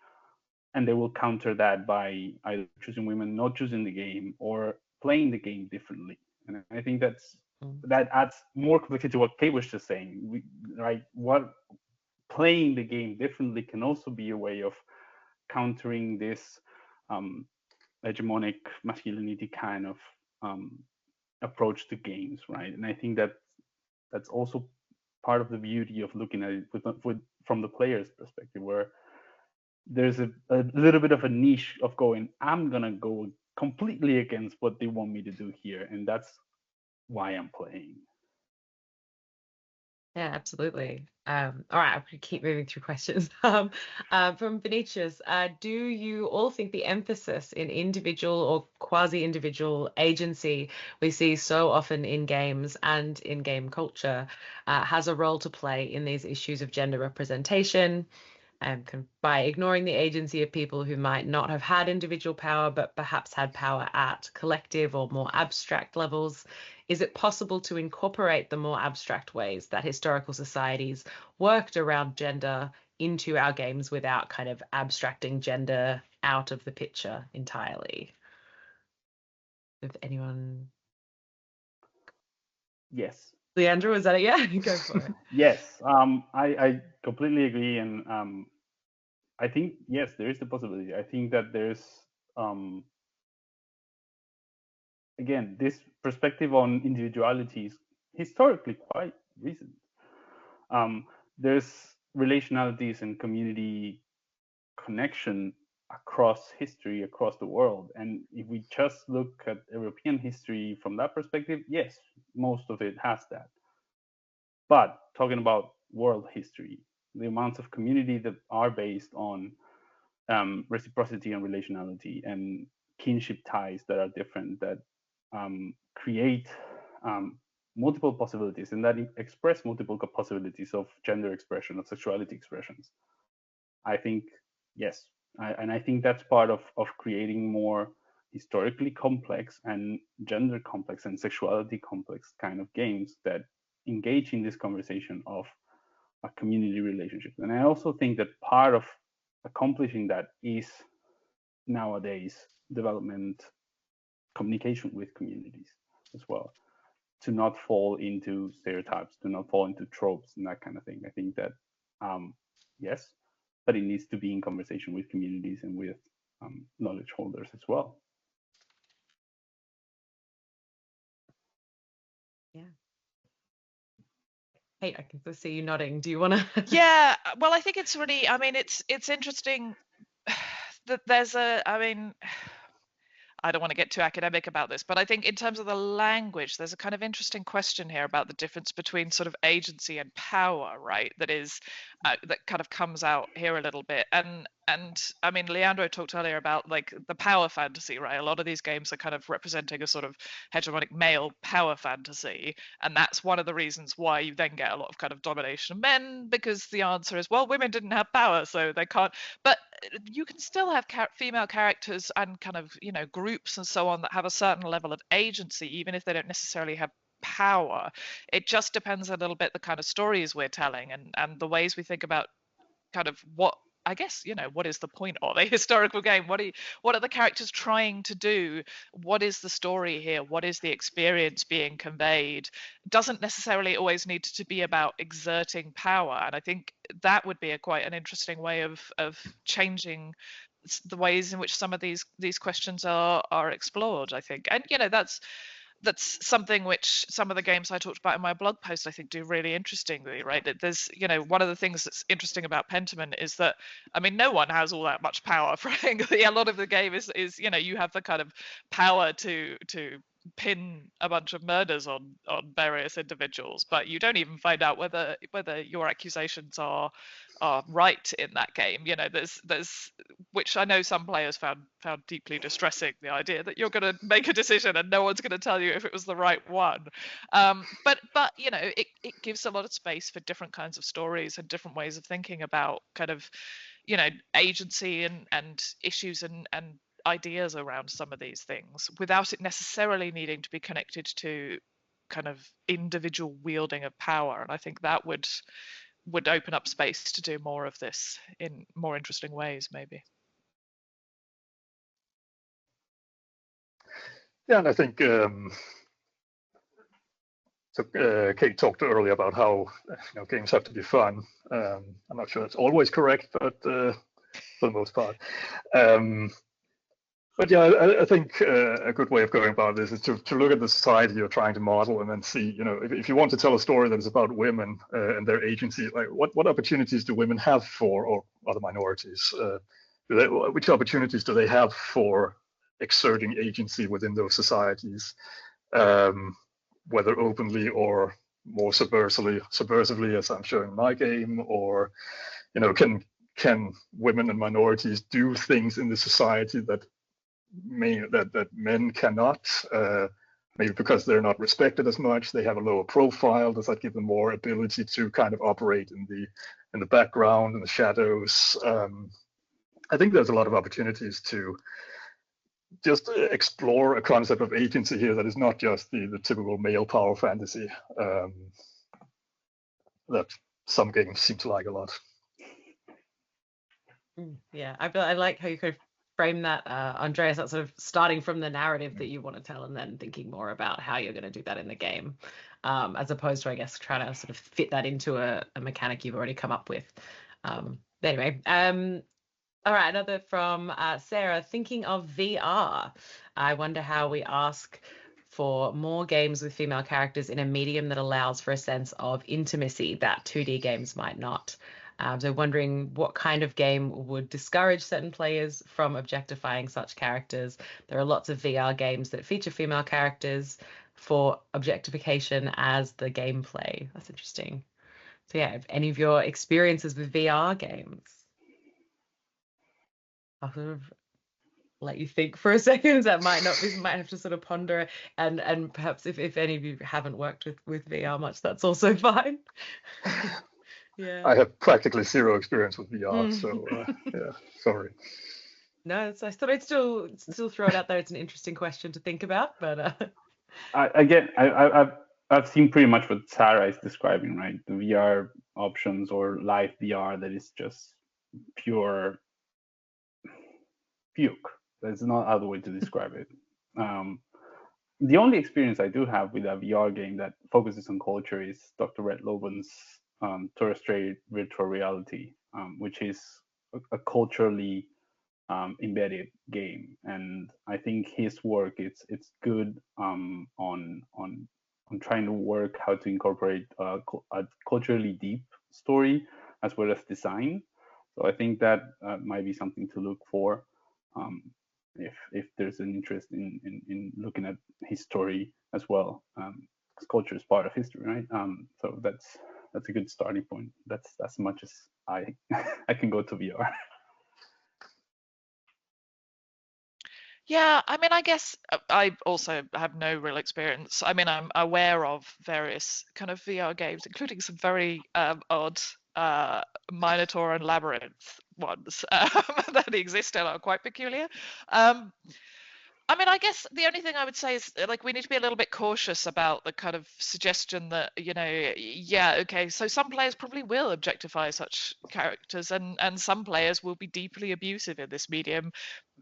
and they will counter that by either choosing women, not choosing the game, or playing the game differently. And I think that adds more complexity to what Kate was just saying. Right? What playing the game differently can also be a way of countering this hegemonic masculinity kind of approach to games, right? And I think that that's also part of the beauty of looking at it from the player's perspective, where there's a little bit of a niche of going, I'm gonna go completely against what they want me to do here, and that's why I'm playing. Yeah, absolutely. All right, I'm going to keep moving through questions. From Vinicius, do you all think the emphasis in individual or quasi-individual agency we see so often in games and in game culture has a role to play in these issues of gender representation? By ignoring the agency of people who might not have had individual power, but perhaps had power at collective or more abstract levels, is it possible to incorporate the more abstract ways that historical societies worked around gender into our games without kind of abstracting gender out of the picture entirely? If anyone... Yes. Leandro, is that it? Yeah, go for it. Yes, I completely agree, and I think yes, there is the possibility. I think that there's again this perspective on individuality is historically quite recent. There's relationalities and community connection across history, across the world, and if we just look at European history from that perspective, yes, most of it has that. But talking about world history, the amounts of community that are based on reciprocity and relationality and kinship ties that are different, that create multiple possibilities and that express multiple possibilities of gender expression, of sexuality expressions. I think, yes. And I think that's part of creating more historically complex and gender complex and sexuality complex kind of games that engage in this conversation of a community relationship. And I also think that part of accomplishing that is nowadays development communication with communities as well, to not fall into stereotypes, to not fall into tropes and that kind of thing. I think that yes, but it needs to be in conversation with communities and with knowledge holders as well. Yeah. Hey, I can see you nodding. Do you want to? Yeah, well, I think it's really, I mean, it's interesting that there's I mean, I don't want to get too academic about this, but I think in terms of the language, there's a kind of interesting question here about the difference between sort of agency and power, right? That is, that kind of comes out here a little bit. And I mean, Leandro talked earlier about like the power fantasy, right? A lot of these games are kind of representing a sort of hegemonic male power fantasy, and that's one of the reasons why you then get a lot of kind of domination of men, because the answer is, well, women didn't have power, so they can't. But you can still have female characters and kind of, you know, groups and so on that have a certain level of agency, even if they don't necessarily have power. It just depends a little bit the kind of stories we're telling and the ways we think about kind of what, I guess, you know, what is the point of a historical game? What are the characters trying to do? What is the story here? What is the experience being conveyed? It doesn't necessarily always need to be about exerting power. And I think that would be quite an interesting way of changing the ways in which some of these questions are explored, I think. And you know, that's something which some of the games I talked about in my blog post I think do really interestingly, right? That there's, you know, one of the things that's interesting about Pentiment is that, I mean, no one has all that much power, frankly. A lot of the game is, you know, you have the kind of power to pin a bunch of murders on various individuals, but you don't even find out whether your accusations are right in that game. You know, there's which I know some players found deeply distressing, the idea that you're going to make a decision and no one's going to tell you if it was the right one. But you know, it gives a lot of space for different kinds of stories and different ways of thinking about kind of, you know, agency and issues and ideas around some of these things without it necessarily needing to be connected to kind of individual wielding of power. And I think that would open up space to do more of this in more interesting ways, maybe. Yeah, and I think Kate talked earlier about how games have to be fun. I'm not sure that's always correct, but for the most part. But yeah, I think a good way of going about this is to look at the society you're trying to model and then see, if you want to tell a story that is about women and their agency, like what opportunities do women have for, or other minorities, which opportunities do they have for exerting agency within those societies, whether openly or more subversively, as I'm showing in my game, or can women and minorities do things in the society that men cannot, maybe because they're not respected as much, they have a lower profile. Does that give them more ability to kind of operate in the background, in the shadows? I think there's a lot of opportunities to just explore a concept of agency here that is not just the typical male power fantasy that some games seem to like a lot. Yeah, I like how you could frame that, Andreas, that sort of starting from the narrative that you want to tell and then thinking more about how you're going to do that in the game, as opposed to, I guess, trying to sort of fit that into a mechanic you've already come up with. Anyway, all right, another from Sarah, thinking of VR. I wonder how we ask for more games with female characters in a medium that allows for a sense of intimacy that 2D games might not. So wondering what kind of game would discourage certain players from objectifying such characters. There are lots of VR games that feature female characters for objectification as the gameplay. That's interesting. So yeah, if any of your experiences with VR games, I'll sort of let you think for a second. That might have to sort of ponder, and perhaps if any of you haven't worked with VR much, that's also fine. Yeah. I have practically zero experience with VR, so yeah, sorry. No, I thought I'd still throw it out there. It's an interesting question to think about, but I've seen pretty much what Sarah is describing, right? The VR options or live VR that is just pure puke. There's no other way to describe it. The only experience I do have with a VR game that focuses on culture is Dr. Red Loban's Torres Strait virtual reality, which is a culturally embedded game, and I think his work it's good on trying to work how to incorporate a culturally deep story as well as design. So I think that might be something to look for if there's an interest in looking at his story as well, because culture is part of history, right? So that's a good starting point. That's as much as I I can go to VR. Yeah, I mean, I guess I also have no real experience. I mean, I'm aware of various kind of VR games, including some very odd Minotaur and Labyrinth ones that exist and are quite peculiar. I mean, I guess the only thing I would say is like we need to be a little bit cautious about the kind of suggestion that, yeah, okay, so some players probably will objectify such characters and some players will be deeply abusive in this medium.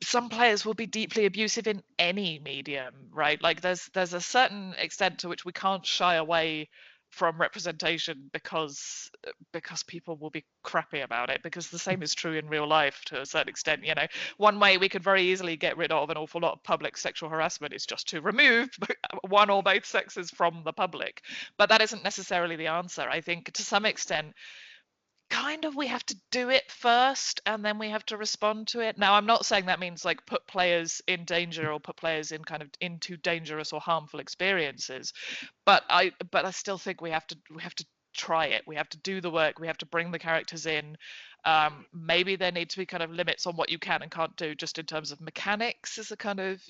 Some players will be deeply abusive in any medium, right? Like there's a certain extent to which we can't shy away from representation because people will be crappy about it, because the same is true in real life to a certain extent. One way we could very easily get rid of an awful lot of public sexual harassment is just to remove one or both sexes from the public, but that isn't necessarily the answer. I think to some extent kind of we have to do it first and then we have to respond to it. Now, I'm not saying that means like put players in danger or put players in kind of into dangerous or harmful experiences, but I still think we have to try it. We have to do the work. We have to bring the characters in. Maybe there need to be kind of limits on what you can and can't do, just in terms of mechanics as a kind of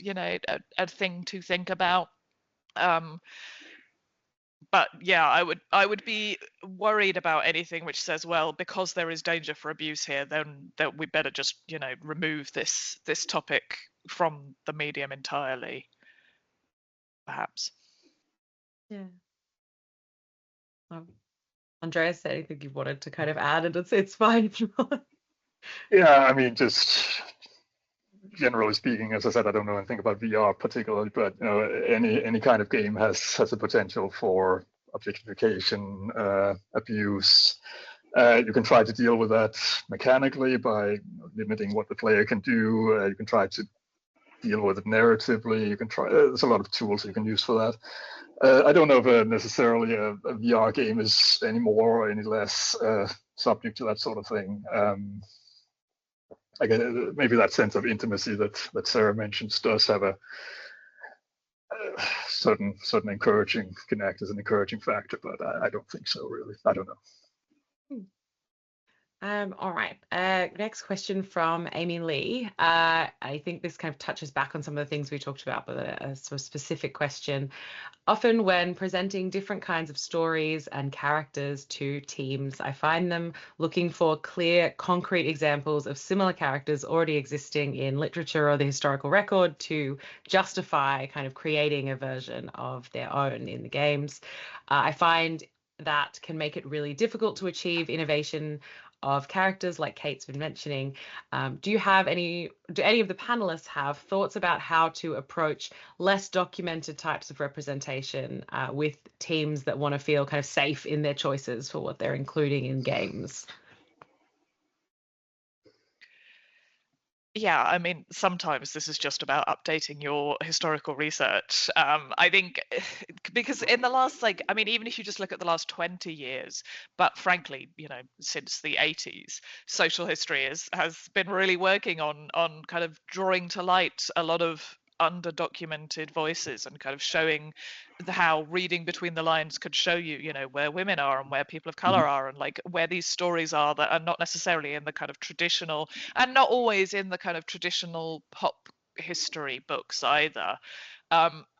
a thing to think about. But yeah, I would be worried about anything which says, well, because there is danger for abuse here, then we better just remove this topic from the medium entirely, perhaps. Yeah. Andreas, anything you wanted to kind of add? And it's fine if you want. Yeah, I mean, just generally speaking, as I said, I don't know anything about VR particularly, but any kind of game has a potential for objectification, abuse. You can try to deal with that mechanically by limiting what the player can do. You can try to deal with it narratively. You can try. There's a lot of tools you can use for that. I don't know if necessarily a VR game is any more or any less subject to that sort of thing. I guess maybe that sense of intimacy that Sarah mentions does have a certain encouraging, can act as an encouraging factor, but I don't think so really. I don't know. All right. Next question from Amy Lee. I think this kind of touches back on some of the things we talked about, but a sort of specific question. Often when presenting different kinds of stories and characters to teams, I find them looking for clear, concrete examples of similar characters already existing in literature or the historical record to justify kind of creating a version of their own in the games. I find that can make it really difficult to achieve innovation of characters like Kate's been mentioning. Do any of the panelists have thoughts about how to approach less documented types of representation with teams that want to feel kind of safe in their choices for what they're including in games? Yeah, I mean, sometimes this is just about updating your historical research. I think because in the last, even if you just look at the last 20 years, but frankly, since the 80s, social history has been really working on kind of drawing to light a lot of underdocumented voices and kind of showing how reading between the lines could show you, where women are and where people of color are, and like where these stories are that are not necessarily in the kind of traditional, and not always in the kind of traditional pop history books either.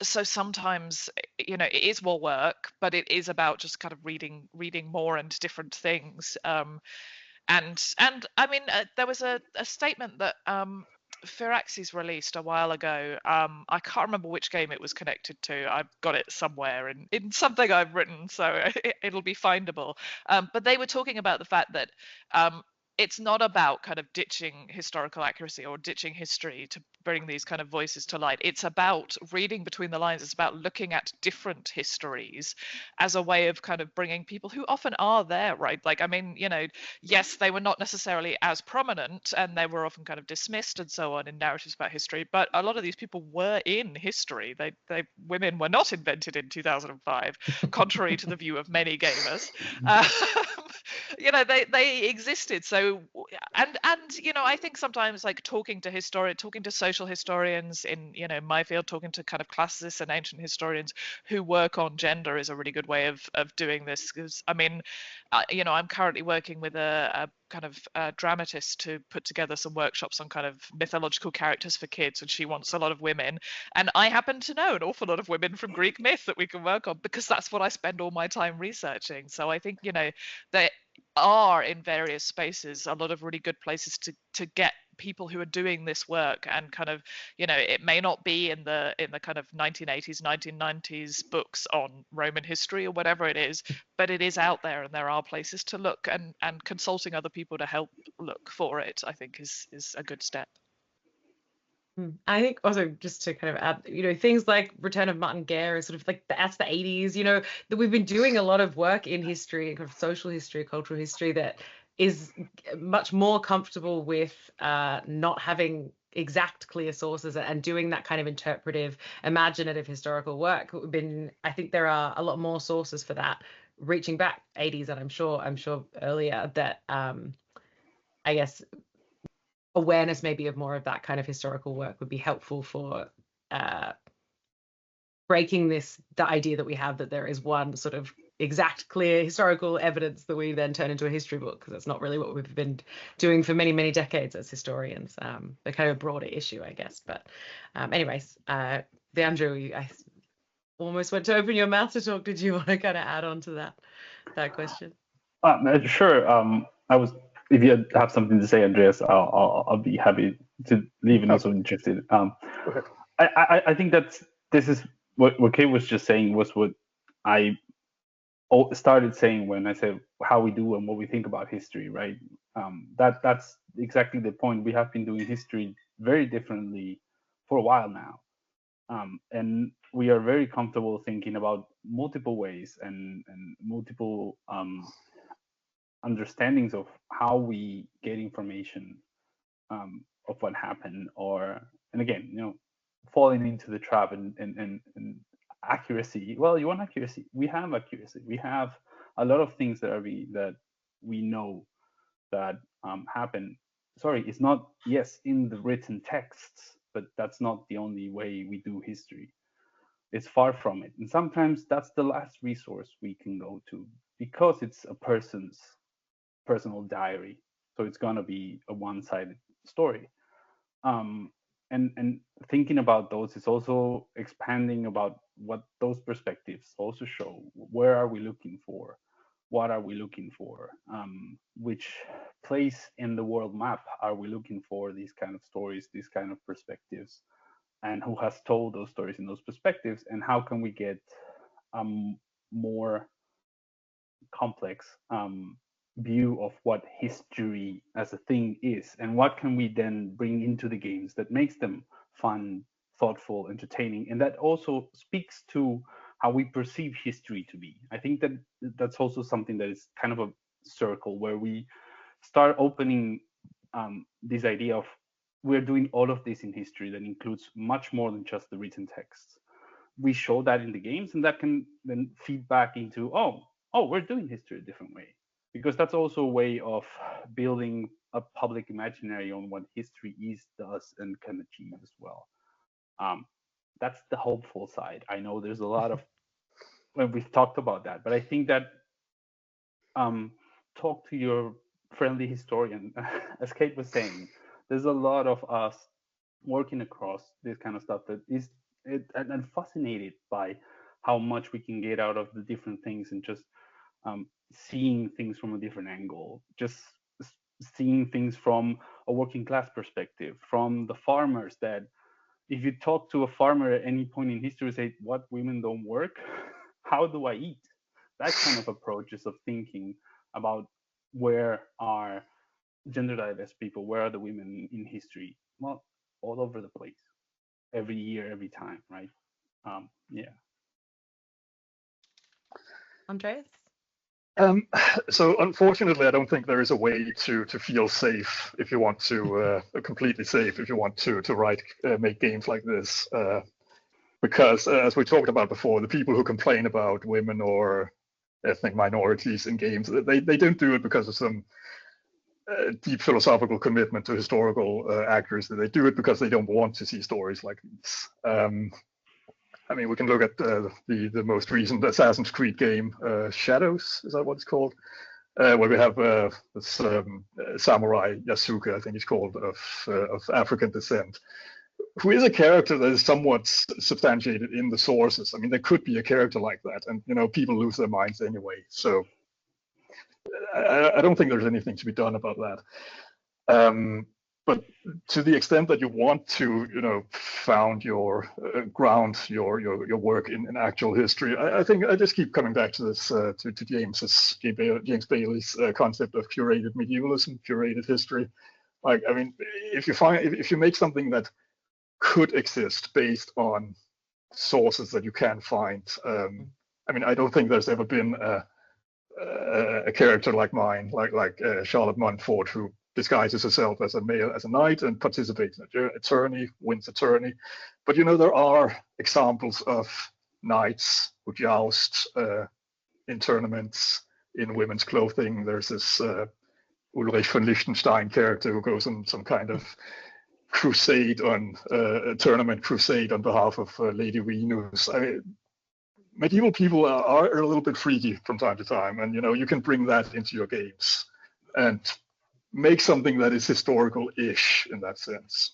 So sometimes, it is more work, but it is about just kind of reading more and different things. And I mean, there was a statement that Firaxis released a while ago. I can't remember which game it was connected to. I've got it somewhere in something I've written, so it'll be findable. But they were talking about the fact that it's not about kind of ditching historical accuracy or ditching history to bring these kind of voices to light. It's about reading between the lines. It's about looking at different histories as a way of kind of bringing people who often are there, right? Like, I mean, yes, they were not necessarily as prominent and they were often kind of dismissed and so on in narratives about history, but a lot of these people were in history. Women were not invented in 2005, contrary to the view of many gamers. They existed. So, and I think sometimes like talking to social historians in my field, talking to kind of classicists and ancient historians who work on gender is a really good way of doing this. Because I mean, I'm currently working with a kind of dramatist to put together some workshops on kind of mythological characters for kids, and she wants a lot of women, and I happen to know an awful lot of women from Greek myth that we can work on because that's what I spend all my time researching. So I think there are in various spaces a lot of really good places to get people who are doing this work, and kind of it may not be in the kind of 1980s 1990s books on Roman history or whatever it is, but it is out there and there are places to look, and consulting other people to help look for it, I think is a good step. I think also, just to kind of add, things like Return of Martin Guerre is sort of like that's the 80s, that we've been doing a lot of work in history and kind of social history, cultural history that is much more comfortable with not having exact clear sources and doing that kind of interpretive, imaginative historical work. I think there are a lot more sources for that reaching back 80s, and I'm sure earlier, that I guess awareness maybe of more of that kind of historical work would be helpful for breaking the idea that we have that there is one sort of exact clear historical evidence that we then turn into a history book, because that's not really what we've been doing for many decades as historians. The kind of broader issue, I guess. But anyways, Leandro, I almost went to open your mouth to talk. Did you want to kind of add on to that question? Sure. If you have something to say, Andreas, I'll be happy to leave, and also interested. I think this is what Kate was just saying was what I started saying when I said how we do and what we think about history, right? That's exactly the point. We have been doing history very differently for a while now. And we are very comfortable thinking about multiple ways and multiple understandings of how we get information of what happened, and again, falling into the trap and accuracy. Well, you want accuracy. We have accuracy. We have a lot of things that we know that happen. Sorry, it's not, yes, in the written texts, but that's not the only way we do history. It's far from it. And sometimes that's the last resource we can go to because it's a person's personal diary. So it's going to be a one-sided story. And thinking about those is also expanding about what those perspectives also show. Where are we looking for? What are we looking for? Which place in the world map are we looking for these kind of stories, these kind of perspectives? And who has told those stories in those perspectives? And how can we get more complex view of what history as a thing is, and what can we then bring into the games that makes them fun, thoughtful, entertaining, and that also speaks to how we perceive history to be. I think that that's also something that is kind of a circle where we start opening this idea of we're doing all of this in history that includes much more than just the written texts. We show that in the games, and that can then feed back into we're doing history a different way, because that's also a way of building a public imaginary on what history is, does, and can achieve as well. That's the hopeful side. I know there's a lot of when we've talked about that, but I think that talk to your friendly historian. As Kate was saying, there's a lot of us working across this kind of stuff that is and fascinated by how much we can get out of the different things, and just seeing things from a different angle, just seeing things from a working class perspective, from the farmers. That if you talk to a farmer at any point in history, say, what, women don't work? How do I eat? That kind of approaches of thinking about where are gender diverse people, where are the women in history? Well, all over the place, every year, every time, right? Yeah. Andreas? So unfortunately, I don't think there is a way to feel safe if you want to completely safe if you want to write make games like this, because as we talked about before, the people who complain about women or ethnic minorities in games, they don't do it because of some deep philosophical commitment to historical accuracy. They do it because they don't want to see stories like these. I mean, we can look at the most recent Assassin's Creed game, Shadows, is that what it's called? Where we have this samurai Yasuke, I think he's called, of African descent, who is a character that is somewhat substantiated in the sources. I mean, there could be a character like that, and people lose their minds anyway. So I don't think there's anything to be done about that. But to the extent that you want to, found your ground your work in actual history, I think I just keep coming back to this to James Bailey's concept of curated medievalism, curated history. Like, I mean, if you make something that could exist based on sources that you can find, I mean, I don't think there's ever been a character like mine, like Charlotte Montfort, who disguises herself as a knight and participates in a tourney, wins a tourney. But there are examples of knights who joust in tournaments in women's clothing. There's this Ulrich von Liechtenstein character who goes on some kind of crusade a tournament crusade on behalf of Lady Venus. I mean, medieval people are a little bit freaky from time to time, and you can bring that into your games and make something that is historical-ish in that sense.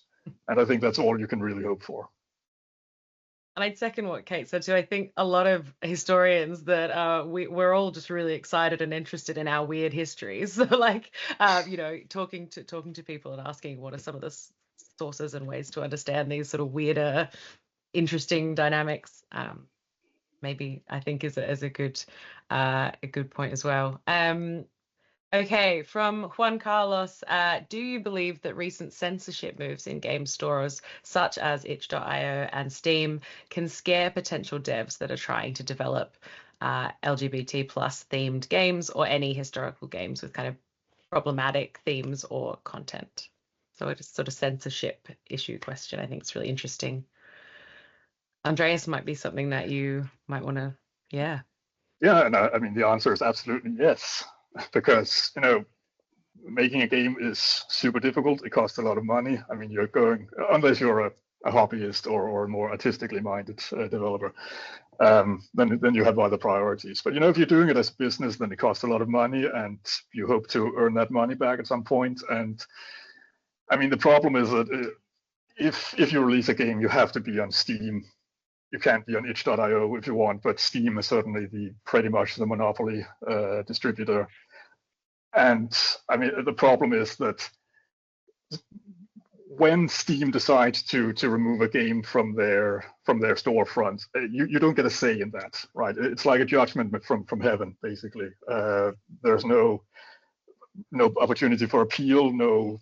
And I think that's all you can really hope for. And I'd second what Kate said too. I think a lot of historians that we're all just really excited and interested in our weird histories. So like, talking to people and asking what are some of the sources and ways to understand these sort of weirder, interesting dynamics. Maybe I think is a good point as well. Okay, from Juan Carlos, do you believe that recent censorship moves in game stores such as itch.io and Steam can scare potential devs that are trying to develop LGBT plus themed games or any historical games with kind of problematic themes or content? So it's sort of censorship issue question. I think it's really interesting. Andreas, might be something that you might want to, yeah. Yeah, and I mean, the answer is absolutely yes, because, making a game is super difficult. It costs a lot of money. I mean, unless you're a hobbyist or a more artistically minded developer, then you have other priorities. But if you're doing it as a business, then it costs a lot of money, and you hope to earn that money back at some point. And I mean, the problem is that if you release a game, you have to be on Steam. You can't be on itch.io if you want, but Steam is certainly pretty much the monopoly distributor. And I mean, the problem is that when Steam decides to remove a game from their storefront, you don't get a say in that, right? It's like a judgment from heaven, basically. There's no opportunity for appeal,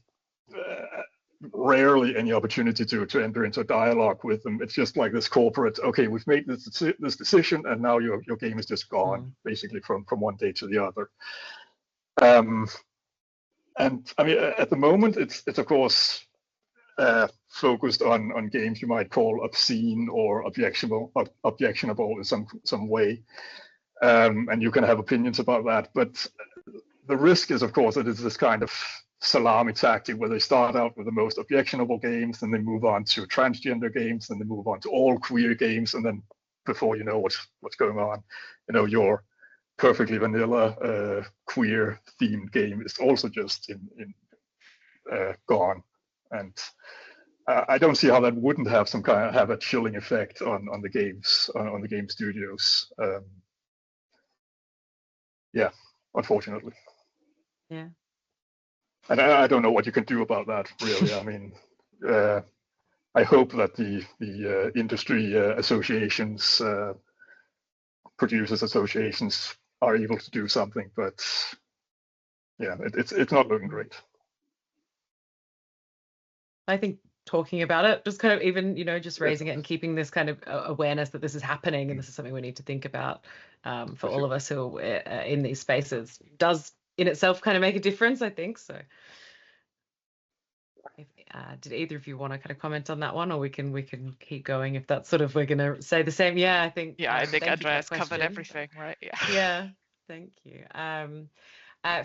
rarely any opportunity to enter into a dialogue with them. It's just like this corporate, okay, we've made this decision, and now your game is just gone, basically from one day to the other. And I mean, at the moment, it's of course focused on games you might call obscene or objectionable in some way, and you can have opinions about that. But the risk is, of course, that it's this kind of salami tactic where they start out with the most objectionable games, then they move on to transgender games, then they move on to all queer games, and then before you know what's going on, your perfectly vanilla queer themed game is also just gone. And I don't see how that wouldn't have have a chilling effect on the games, on the game studios. Yeah, unfortunately. Yeah. And I don't know what you can do about that, really. I mean, I hope that the industry associations, producers associations, are able to do something, but yeah, it's not looking great. I think talking about it, just kind of even, just raising it and keeping this kind of awareness that this is happening and this is something we need to think about for all of us who are in these spaces, does in itself kind of make a difference, I think. So did either of you want to kind of comment on that one, or we can keep going if that's sort of, we're going to say the same? Yeah, I think. Yeah, I think Andreas covered everything, right? Yeah. Yeah, thank you.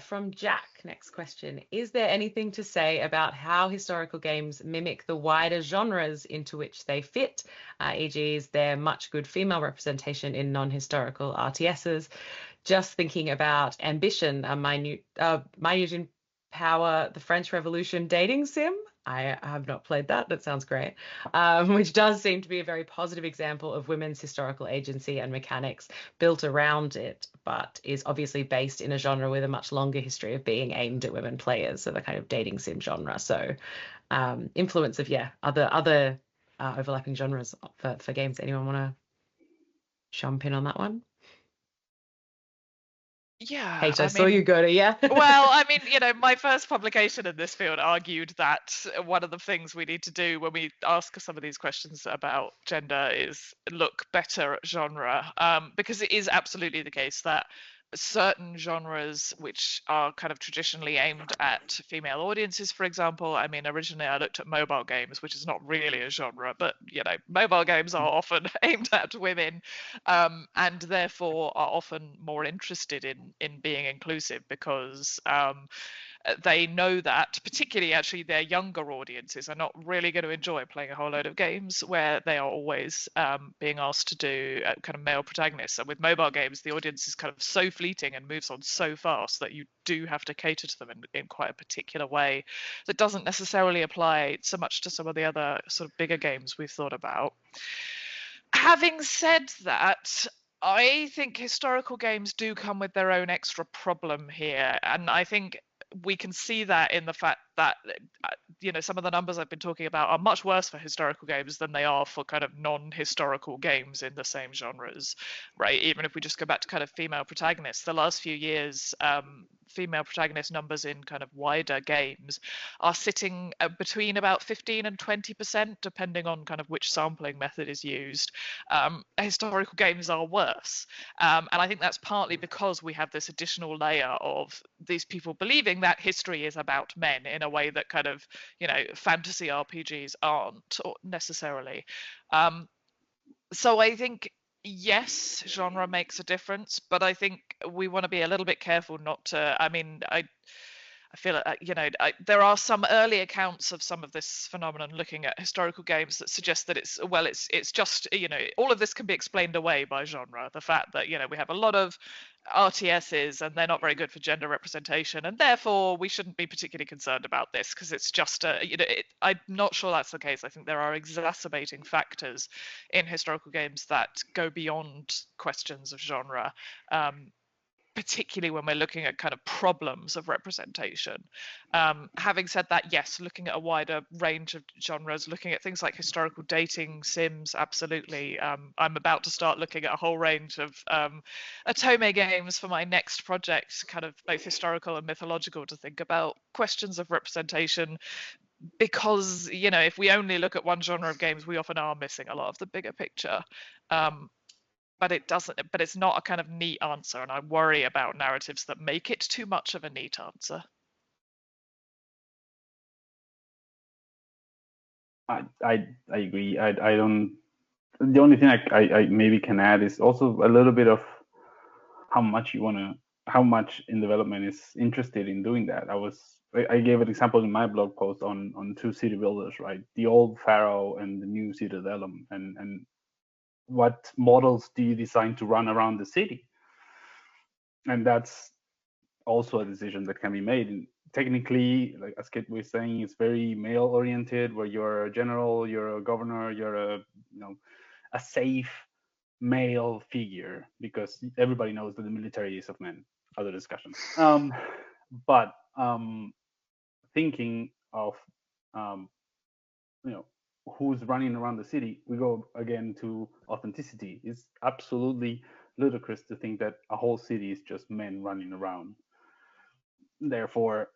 From Jack, next question. Is there anything to say about how historical games mimic the wider genres into which they fit? E.g., is there much good female representation in non-historical RTSs? Just thinking about Ambition, a minute in Power, the French Revolution dating sim. I have not played that. That sounds great. Which does seem to be a very positive example of women's historical agency and mechanics built around it, but is obviously based in a genre with a much longer history of being aimed at women players, so the kind of dating sim genre. So influence of, other overlapping genres for games. Anyone want to jump in on that one? Yeah, Kate, I saw you go to, yeah. Well, I mean, my first publication in this field argued that one of the things we need to do when we ask some of these questions about gender is look better at genre, because it is absolutely the case that certain genres which are kind of traditionally aimed at female audiences, for example. I mean, originally I looked at mobile games, which is not really a genre, but mobile games are often aimed at women, and therefore are often more interested in being inclusive because they know that particularly actually their younger audiences are not really going to enjoy playing a whole load of games where they are always being asked to do kind of male protagonists. And with mobile games, the audience is kind of so fleeting and moves on so fast that you do have to cater to them in quite a particular way that doesn't necessarily apply so much to some of the other sort of bigger games we've thought about. Having said that, I think historical games do come with their own extra problem here, and I think we can see that in the fact that some of the numbers I've been talking about are much worse for historical games than they are for kind of non-historical games in the same genres, right? Even if we just go back to kind of female protagonists, the last few years, female protagonist numbers in kind of wider games are sitting between about 15 and 20%, depending on kind of which sampling method is used. Historical games are worse. And I think that's partly because we have this additional layer of these people believing that history is about men in a way that kind of, fantasy RPGs aren't necessarily. So I think, yes, genre makes a difference, but I think we want to be a little bit careful not to, I feel there are some early accounts of some of this phenomenon looking at historical games that suggest that it's just, all of this can be explained away by genre. The fact that, we have a lot of RTSs and they're not very good for gender representation, and therefore we shouldn't be particularly concerned about this because it's just, I'm not sure that's the case. I think there are exacerbating factors in historical games that go beyond questions of genre. Particularly when we're looking at kind of problems of representation. Having said that, yes, looking at a wider range of genres, looking at things like historical dating sims, absolutely. I'm about to start looking at a whole range of Otome games for my next project, kind of both historical and mythological, to think about questions of representation. Because, if we only look at one genre of games, we often are missing a lot of the bigger picture. But it's not a kind of neat answer, and I worry about narratives that make it too much of a neat answer. I agree. I don't. The only thing I maybe can add is also a little bit of how much in development is interested in doing that. I gave an example in my blog post on two city builders, right? The old Pharaoh and the new Citadellum, and what models do you design to run around the city? And that's also a decision that can be made. And technically, like as Kit was saying, it's very male oriented, where you're a general, you're a governor, you're a safe male figure, because everybody knows that the military is of men. Other discussion. But thinking of who's running around the city, we go again to authenticity. It's absolutely ludicrous to think that a whole city is just men running around. Therefore,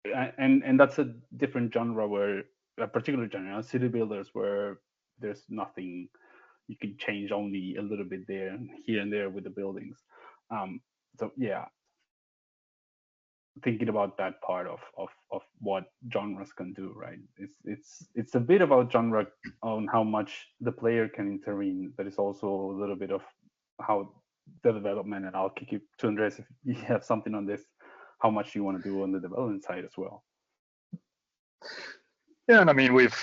and that's a different genre, where a particular genre, city builders, where there's nothing, you can change only a little bit there, here and there with the buildings. So yeah, thinking about that part of what genres can do, right? It's a bit about genre on how much the player can intervene, but it's also a little bit of how the development, and I'll kick you to Andreas if you have something on this, how much you want to do on the development side as well. Yeah, and I mean, we've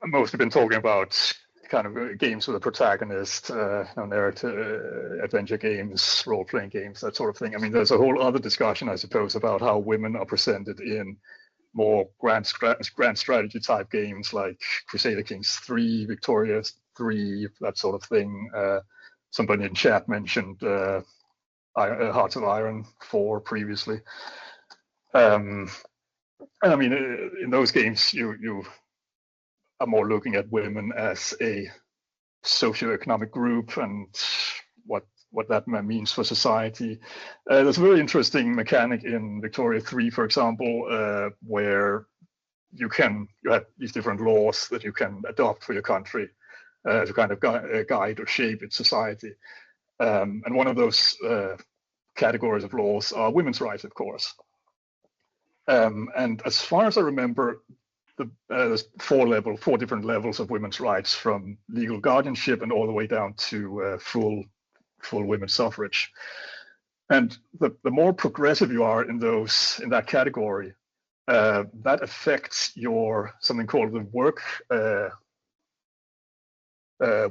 mostly been talking about kind of games with a protagonist, narrative, adventure games, role-playing games, that sort of thing. I mean, there's a whole other discussion, I suppose, about how women are presented in more grand strategy type games like Crusader Kings 3, Victoria 3, that sort of thing. Somebody in chat mentioned Hearts of Iron 4 previously. And I mean, in those games, you are more looking at women as a socioeconomic group and what that means for society. There's a very interesting mechanic in Victoria 3, for example, where you have these different laws that you can adopt for your country to kind of guide or shape its society. And one of those categories of laws are women's rights, of course. And as far as I remember, there's four different levels of women's rights, from legal guardianship and all the way down to full women's suffrage. And the more progressive you are in that category, that affects your something called the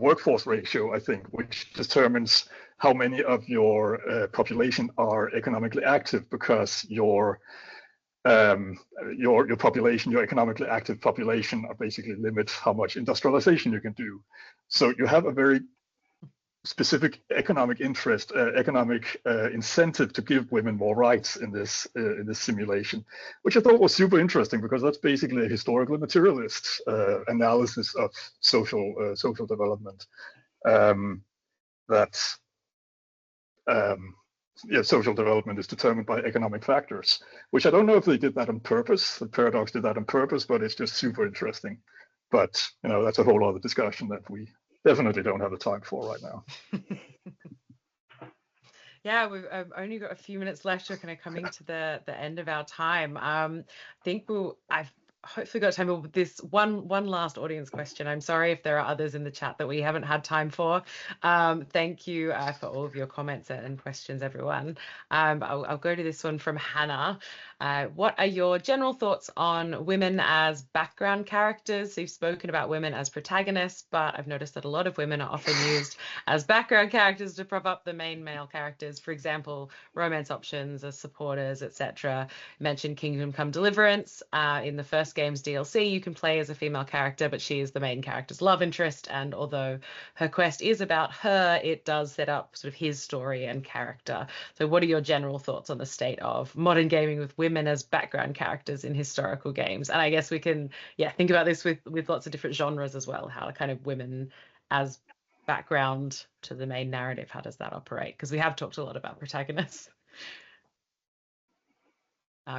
workforce ratio, I think, which determines how many of your population are economically active, because your population, your economically active population, are basically limit how much industrialization you can do. So you have a very specific economic interest, economic incentive to give women more rights in this simulation, which I thought was super interesting because that's basically a historical materialist analysis of social development. That social development is determined by economic factors, which I don't know if they did that on purpose. The Paradox did that on purpose, but it's just super interesting. But that's a whole other discussion that we definitely don't have the time for right now. Yeah, we've only got a few minutes left. We're kind of coming to the end of our time. I think I've hopefully got time for this one last audience question. I'm sorry if there are others in the chat that we haven't had time for. Thank you for all of your comments and questions, everyone. I'll go to this one from Hannah. What are your general thoughts on women as background characters? So you've spoken about women as protagonists, but I've noticed that a lot of women are often used as background characters to prop up the main male characters. For example, romance options as supporters, etc. Mentioned Kingdom Come Deliverance. In the first game's DLC, you can play as a female character, but she is the main character's love interest. And although her quest is about her, it does set up sort of his story and character. So what are your general thoughts on the state of modern gaming with women as background characters in historical games? And I guess we can, think about this with lots of different genres as well. How kind of women as background to the main narrative, how does that operate? Because we have talked a lot about protagonists.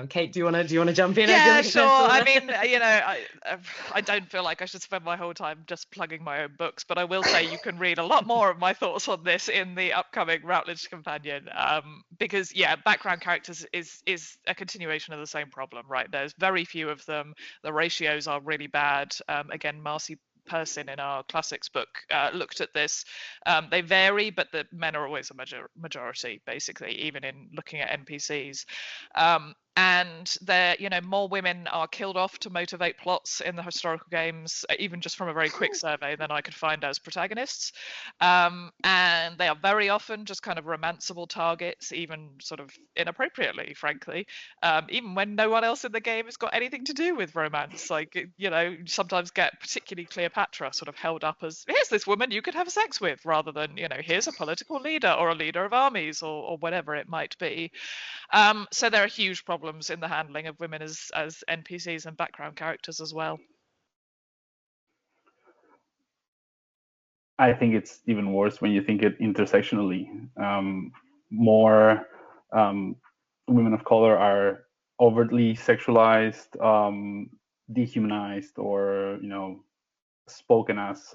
Kate, do you want to jump in? Yeah, sure. I mean, I don't feel like I should spend my whole time just plugging my own books, but I will say you can read a lot more of my thoughts on this in the upcoming Routledge Companion, because background characters is a continuation of the same problem, right? There's very few of them. The ratios are really bad. Again, Marcy Person in our classics book looked at this. They vary, but the men are always a majority, basically, even in looking at NPCs. And there, more women are killed off to motivate plots in the historical games, even just from a very quick survey, than I could find as protagonists. And they are very often just kind of romanceable targets, even sort of inappropriately, frankly, even when no one else in the game has got anything to do with romance. Like, you sometimes get particularly Cleopatra sort of held up as, here's this woman you could have sex with, rather than, here's a political leader or a leader of armies or whatever it might be. So there are huge problems in the handling of women as NPCs and background characters as well. I think it's even worse when you think it intersectionally. More women of color are overtly sexualized, dehumanized, or spoken as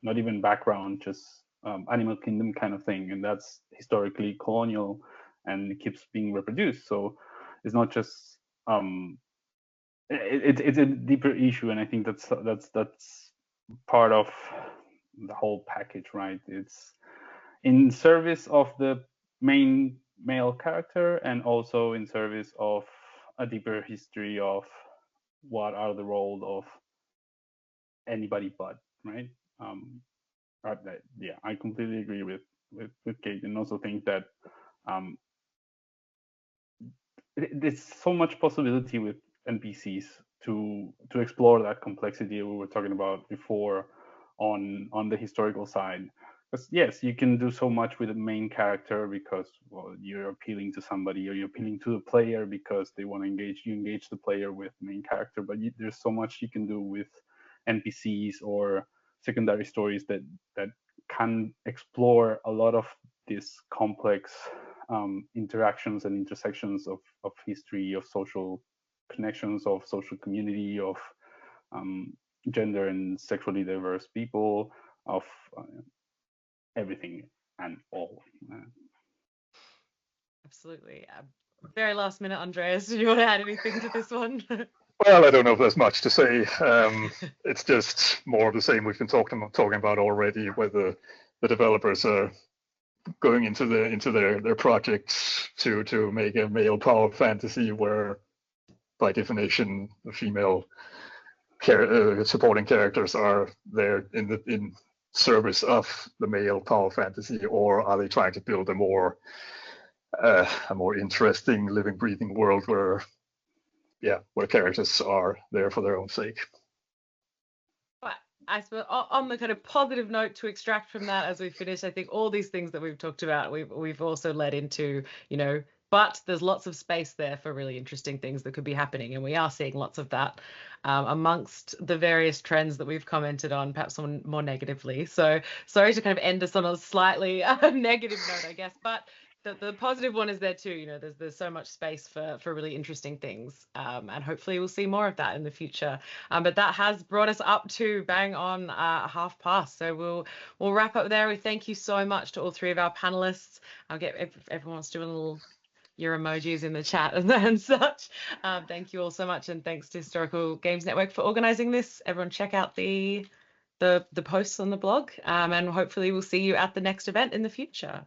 not even background, just animal kingdom kind of thing, and that's historically colonial, and it keeps being reproduced. So it's not just it's a deeper issue, and I think that's part of the whole package, right? It's in service of the main male character, and also in service of a deeper history of what are the role of anybody but, right? I completely agree with Kate, and also think that there's so much possibility with NPCs to explore that complexity we were talking about before on the historical side. Because yes, you can do so much with the main character because, well, you're appealing to somebody, or you're appealing to the player because they want to engage the player with the main character. But there's so much you can do with NPCs or secondary stories that can explore a lot of these complex interactions and intersections of history, of social connections, of social community, of gender and sexually diverse people, of everything and all. Absolutely. Very last minute, Andreas, do you want to add anything to this one? Well, I don't know if there's much to say. It's just more of the same we've been talking about already, whether the developers are going into their projects to make a male power fantasy where, by definition, the female supporting characters are there in service of the male power fantasy, or are they trying to build a more interesting, living, breathing world where characters are there for their own sake? I suppose on the kind of positive note to extract from that as we finish, I think all these things that we've talked about, we've also led into, but there's lots of space there for really interesting things that could be happening, and we are seeing lots of that amongst the various trends that we've commented on, perhaps more negatively. So sorry to kind of end us on a slightly negative note, I guess, but the positive one is there too. There's so much space for really interesting things, and hopefully we'll see more of that in the future. But that has brought us up to bang on 1/2 past, so we'll wrap up there. We thank you so much to all three of our panelists. I'll get if everyone wants to do a little your emojis in the chat and such. Thank you all so much, and thanks to Historical Games Network for organizing this. Everyone check out the posts on the blog, and hopefully we'll see you at the next event in the future.